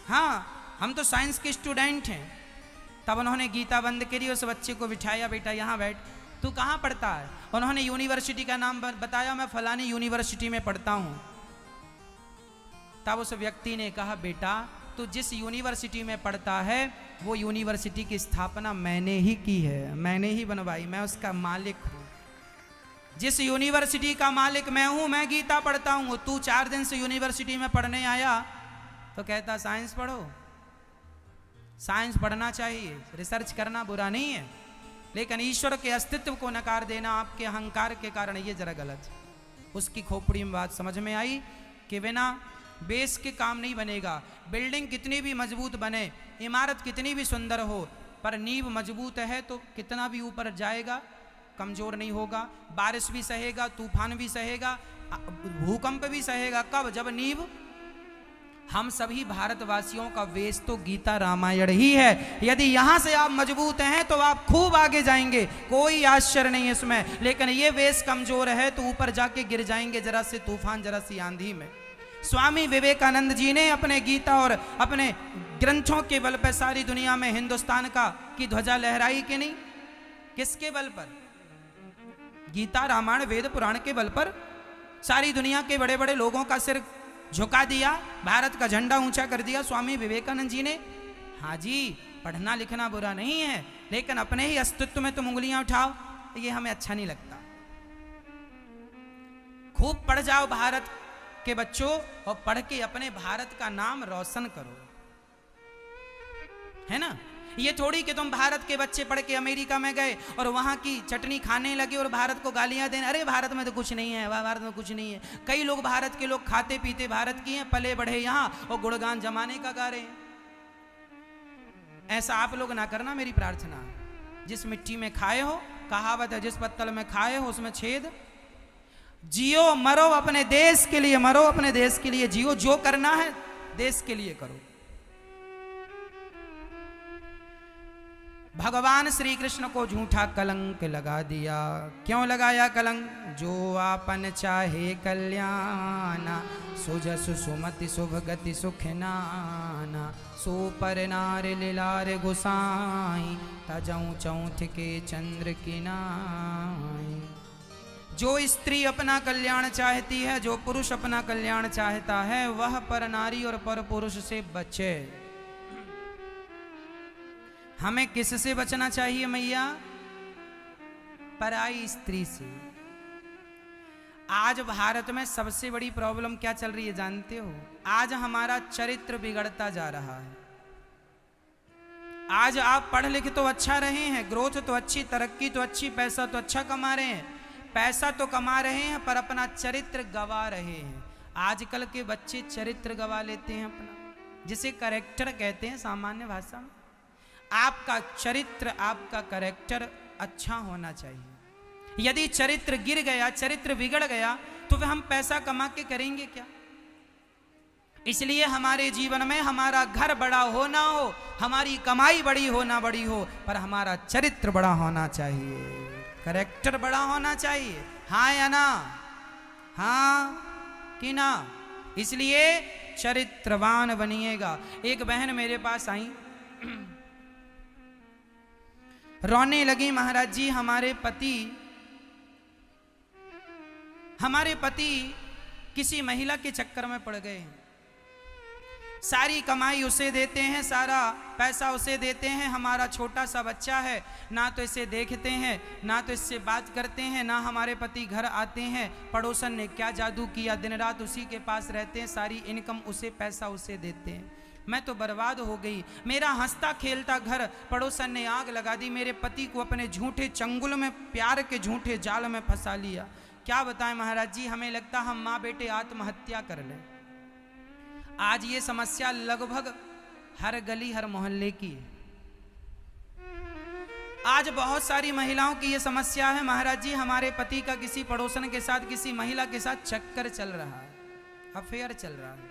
हाँ, हम तो साइंस के स्टूडेंट हैं। तब उन्होंने गीता बंद करी, उस बच्चे को बिठाया, बेटा यहाँ बैठ, तू कहाँ पढ़ता है? उन्होंने यूनिवर्सिटी का नाम बताया, मैं फलानी यूनिवर्सिटी में पढ़ता हूँ। तब उस व्यक्ति ने कहा, बेटा तो जिस यूनिवर्सिटी में पढ़ता है वो यूनिवर्सिटी की स्थापना मैंने ही की है, मैंने ही बनवाई, मैं उसका मालिक हूँ। जिस यूनिवर्सिटी का मालिक मैं हूँ, मैं गीता पढ़ता हूँ। तू 4 दिन से यूनिवर्सिटी में पढ़ने आया तो कहता साइंस पढ़ो। साइंस पढ़ना चाहिए, रिसर्च करना बुरा नहीं है, लेकिन ईश्वर के अस्तित्व को नकार देना आपके अहंकार के कारण ये जरा गलत है। उसकी खोपड़ी में बात समझ में आई कि बिना बेस के काम नहीं बनेगा। बिल्डिंग कितनी भी मजबूत बने, इमारत कितनी भी सुंदर हो, पर नींव मजबूत है तो कितना भी ऊपर जाएगा कमजोर नहीं होगा। बारिश भी सहेगा, तूफान भी सहेगा, भूकंप भी सहेगा। कब? जब नींव। हम सभी भारतवासियों का वेश तो गीता रामायण ही है। यदि यहां से आप मजबूत हैं तो आप खूब आगे जाएंगे, कोई आश्चर्य नहीं है इसमें। लेकिन ये वेश कमजोर है तो ऊपर जाके गिर जाएंगे जरा से तूफान, जरा सी आंधी में। स्वामी विवेकानंद जी ने अपने गीता और अपने ग्रंथों के बल पर सारी दुनिया में हिंदुस्तान की ध्वजा लहराई कि नहीं? किसके बल पर? गीता रामायण वेद पुराण के बल पर सारी दुनिया के बड़े बड़े लोगों का सिर झुका दिया, भारत का झंडा ऊंचा कर दिया स्वामी विवेकानंद जी ने। हाँ जी, पढ़ना लिखना बुरा नहीं है, लेकिन अपने ही अस्तित्व में तुम उंगलियां उठाओ तो ये हमें अच्छा नहीं लगता। खूब पढ़ जाओ भारत के बच्चों और पढ़ के अपने भारत का नाम रोशन करो, है ना? ये थोड़ी कि तुम भारत के बच्चे पढ़ के अमेरिका में गए और वहाँ की चटनी खाने लगे और भारत को गालियाँ देने, अरे भारत में तो कुछ नहीं है, भारत में कुछ नहीं है। कई लोग भारत के लोग खाते पीते भारत की हैं, पले बढ़े यहाँ और गुणगान जमाने का गा रहे हैं। ऐसा आप लोग ना करना, मेरी प्रार्थना। जिस मिट्टी में खाए हो, कहावत है जिस पत्तल में खाए हो उसमें छेद। जियो मरो अपने देश के लिए, मरो अपने देश के लिए जियो। जो करना है देश के लिए करो। भगवान श्री कृष्ण को झूठा कलंक लगा दिया। क्यों लगाया कलंक? जो आपन चाहे कल्याणा, सुजस सुमति शुभ गति सुख नाना, सो पर नार लीलार गुसाई, तजऊ चौथ के चंद्र की नाई। जो स्त्री अपना कल्याण चाहती है, जो पुरुष अपना कल्याण चाहता है, वह पर नारी और पर पुरुष से बचे। हमें किससे बचना चाहिए मैया? पराई स्त्री से। आज भारत में सबसे बड़ी प्रॉब्लम क्या चल रही है जानते हो? आज हमारा चरित्र बिगड़ता जा रहा है। आज आप पढ़ लिख तो अच्छा रहे हैं, ग्रोथ तो अच्छी, तरक्की तो अच्छी, पैसा तो अच्छा कमा रहे हैं, पैसा तो कमा रहे हैं, पर अपना चरित्र गवा रहे हैं। आजकल के बच्चे चरित्र गवा लेते हैं अपना, जिसे कैरेक्टर कहते हैं सामान्य भाषा में। आपका चरित्र, आपका कैरेक्टर अच्छा होना चाहिए। यदि चरित्र गिर गया, चरित्र बिगड़ गया, तो फिर हम पैसा कमा के करेंगे क्या? इसलिए हमारे जीवन में हमारा घर बड़ा हो ना हो, हमारी कमाई बड़ी हो ना बड़ी हो, पर हमारा चरित्र बड़ा होना चाहिए, कैरेक्टर बड़ा होना चाहिए। हाँ या ना? हाँ कि ना? इसलिए चरित्रवान बनिएगा। एक बहन मेरे पास आई, रोने लगी, महाराज जी हमारे पति किसी महिला के चक्कर में पड़ गए हैं। सारी कमाई उसे देते हैं, सारा पैसा उसे देते हैं, हमारा छोटा सा बच्चा है, ना तो इसे देखते हैं, ना तो इससे बात करते हैं, ना हमारे पति घर आते हैं। पड़ोसन ने क्या जादू किया, दिन रात उसी के पास रहते हैं, सारी इनकम उसे, पैसा उसे देते हैं। मैं तो बर्बाद हो गई। मेरा हंसता खेलता घर पड़ोसन ने आग लगा दी। मेरे पति को अपने झूठे चंगुल में, प्यार के झूठे जाल में फंसा लिया। क्या बताएं महाराज जी, हमें लगता हम माँ बेटे आत्महत्या कर लें। आज ये समस्या लगभग हर गली हर मोहल्ले की है। आज बहुत सारी महिलाओं की ये समस्या है, महाराज जी हमारे पति का किसी पड़ोसन के साथ, किसी महिला के साथ चक्कर चल रहा है, अफेयर चल रहा है।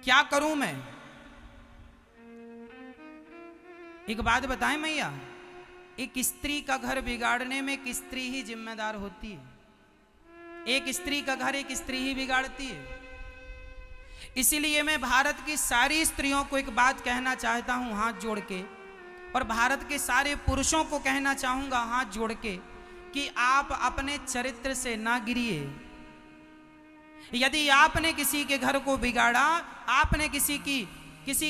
क्या करूं मैं? एक बात बताएं मैया, एक स्त्री का घर बिगाड़ने में एक स्त्री ही जिम्मेदार होती है। एक स्त्री का घर एक स्त्री ही बिगाड़ती है। इसीलिए मैं भारत की सारी स्त्रियों को एक बात कहना चाहता हूं हाथ जोड़ के, और भारत के सारे पुरुषों को कहना चाहूंगा हाथ जोड़ के, कि आप अपने चरित्र से ना गिरिए। यदि आपने किसी के घर को बिगाड़ा, आपने किसी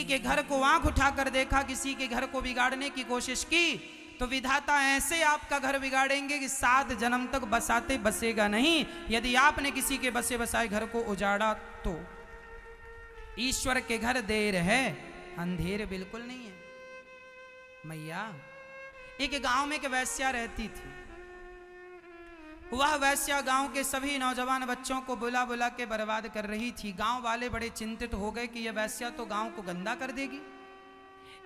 के घर को आंख उठाकर देखा, किसी के घर को बिगाड़ने की कोशिश की, तो विधाता ऐसे आपका घर बिगाड़ेंगे कि 7 जन्म तक बसाते बसेगा नहीं। यदि आपने किसी के बसे बसाए घर को उजाड़ा, तो ईश्वर के घर देर है, अंधेर बिल्कुल नहीं है। मैया, एक गांव में एक वैश्या रहती थी। वह वैश्या गांव के सभी नौजवान बच्चों को बुला बुला के बर्बाद कर रही थी। गांव वाले बड़े चिंतित हो गए कि यह वैश्या तो गांव को गंदा कर देगी।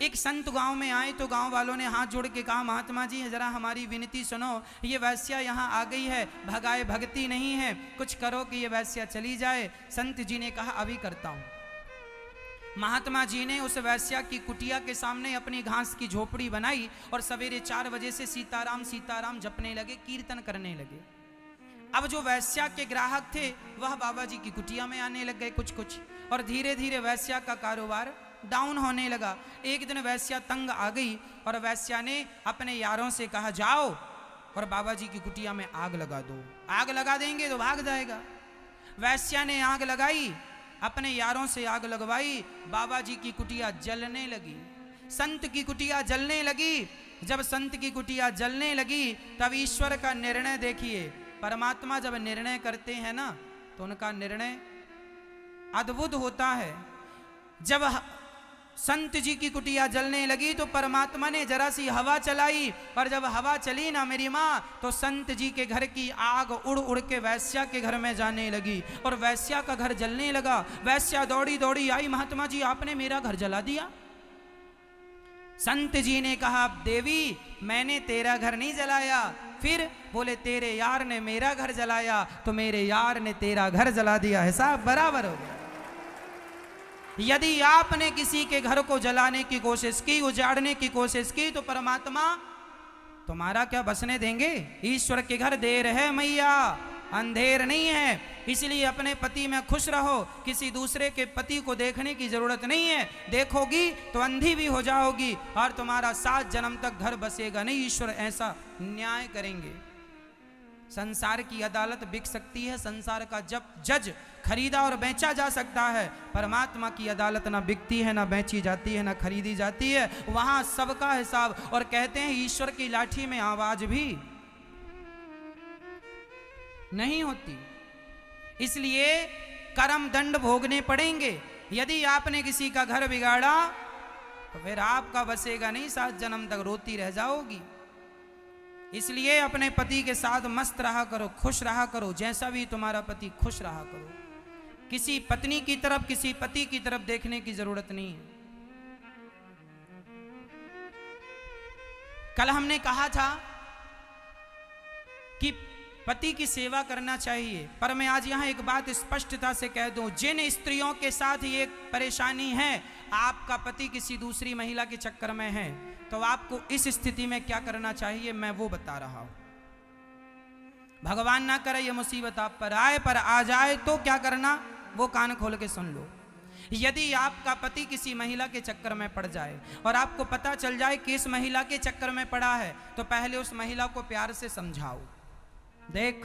एक संत गांव में आए तो गांव वालों ने हाथ जोड़ के कहा, महात्मा जी जरा हमारी विनती सुनो, ये वैश्या यहाँ आ गई है, भगाए भगती नहीं है, कुछ करो कि ये वैश्या चली जाए। संत जी ने कहा, अभी करता हूँ। महात्मा जी ने उस वैश्या की कुटिया के सामने अपनी घास की झोपड़ी बनाई और सवेरे 4 बजे से सीताराम सीताराम जपने लगे, कीर्तन करने लगे। अब जो वैश्या के ग्राहक थे वह बाबा जी की कुटिया में आने लग गए कुछ कुछ, और धीरे धीरे वैश्या का कारोबार डाउन होने लगा। एक दिन वैश्या तंग आ गई और वैश्या ने अपने यारों से कहा, जाओ और बाबा जी की कुटिया में आग लगा दो, आग लगा देंगे तो भाग जाएगा। वैश्या ने आग लगाई, अपने यारों से आग लगवाई, बाबा जी की कुटिया जलने लगी, संत की कुटिया जलने लगी। जब संत की कुटिया जलने लगी तब ईश्वर का निर्णय देखिए। परमात्मा जब निर्णय करते हैं ना, तो उनका निर्णय अद्भुत होता है। जब संत जी की कुटिया जलने लगी तो परमात्मा ने जरा सी हवा चलाई, और जब हवा चली ना मेरी माँ, तो संत जी के घर की आग उड़ उड़ के वैश्या के घर में जाने लगी, और वैश्या का घर जलने लगा। वैश्या दौड़ी दौड़ी आई, महात्मा जी आपने मेरा घर जला दिया। संत जी ने कहा, देवी मैंने तेरा घर नहीं जलाया। फिर बोले, तेरे यार ने मेरा घर जलाया, तो मेरे यार ने तेरा घर जला दिया, हिसाब बराबर हो गया। यदि आपने किसी के घर को जलाने की कोशिश की, उजाड़ने की कोशिश की, तो परमात्मा तुम्हारा क्या बसने देंगे। ईश्वर के घर देर है मैया, अंधेर नहीं है। इसलिए अपने पति में खुश रहो, किसी दूसरे के पति को देखने की जरूरत नहीं है। देखोगी तो अंधी भी हो जाओगी, और तुम्हारा 7 जन्म तक घर बसेगा नहीं। ईश्वर ऐसा न्याय करेंगे। संसार की अदालत बिक सकती है, संसार का जब जज खरीदा और बेचा जा सकता है। परमात्मा की अदालत ना बिकती है, ना बेची जाती है, ना खरीदी जाती है। वहां सबका हिसाब। और कहते हैं ईश्वर की लाठी में आवाज भी नहीं होती, इसलिए कर्म दंड भोगने पड़ेंगे। यदि आपने किसी का घर बिगाड़ा तो फिर आपका बसेगा नहीं, 7 जन्म तक रोती रह जाओगी। इसलिए अपने पति के साथ मस्त रहा करो, खुश रहा करो। जैसा भी तुम्हारा पति, खुश रहा करो। किसी पत्नी की तरफ, किसी पति की तरफ देखने की जरूरत नहीं है। कल हमने कहा था कि पति की सेवा करना चाहिए, पर मैं आज यहां एक बात स्पष्टता से कह दूं, जिन स्त्रियों के साथ ये परेशानी है, आपका पति किसी दूसरी महिला के चक्कर में है, तो आपको इस स्थिति में क्या करना चाहिए मैं वो बता रहा हूं। भगवान ना करे ये मुसीबत आप पर आए, पर आ जाए तो क्या करना, वो कान खोल के सुन लो। यदि आपका पति किसी महिला के चक्कर में पड़ जाए और आपको पता चल जाए कि इस महिला के चक्कर में पड़ा है, तो पहले उस महिला को प्यार से समझाओ, देख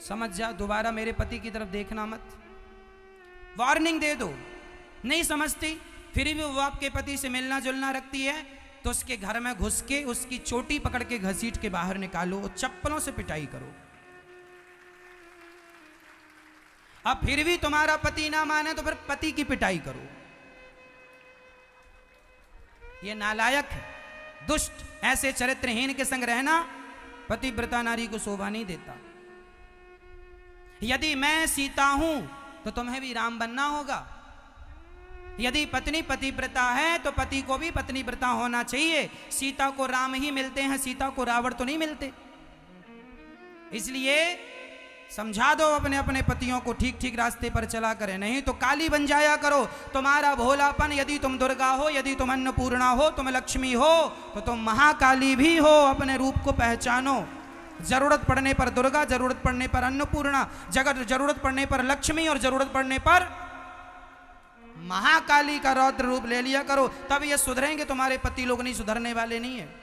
समझ जा, दोबारा मेरे पति की तरफ देखना मत। वार्निंग दे दो। नहीं समझती, फिर भी वो आपके पति से मिलना जुलना रखती है, तो उसके घर में घुस के उसकी चोटी पकड़ के घसीट के बाहर निकालो, चप्पलों से पिटाई करो। अब फिर भी तुम्हारा पति ना माने तो फिर पति की पिटाई करो। ये नालायक है, दुष्ट, ऐसे चरित्रहीन के संग रहना पतिव्रता नारी को शोभा नहीं देता। यदि मैं सीता हूं तो तुम्हें भी राम बनना होगा। यदि पत्नी पतिव्रता है तो पति को भी पत्नीव्रता होना चाहिए। सीता को राम ही मिलते हैं, सीता को रावण तो नहीं मिलते। इसलिए समझा दो अपने अपने पतियों को, ठीक ठीक रास्ते पर चला करें, नहीं तो काली बन जाया करो। तुम्हारा भोलापन, यदि तुम दुर्गा हो, यदि तुम अन्नपूर्णा हो, तुम लक्ष्मी हो, तो तुम महाकाली भी हो। अपने रूप को पहचानो। जरूरत पड़ने पर दुर्गा, जरूरत पड़ने पर अन्नपूर्णा, जरूरत पड़ने पर लक्ष्मी, और जरूरत पड़ने पर महाकाली का रौद्र रूप ले लिया करो। तब ये सुधरेंगे, तुम्हारे पति लोग नहीं सुधरने वाले नहीं है।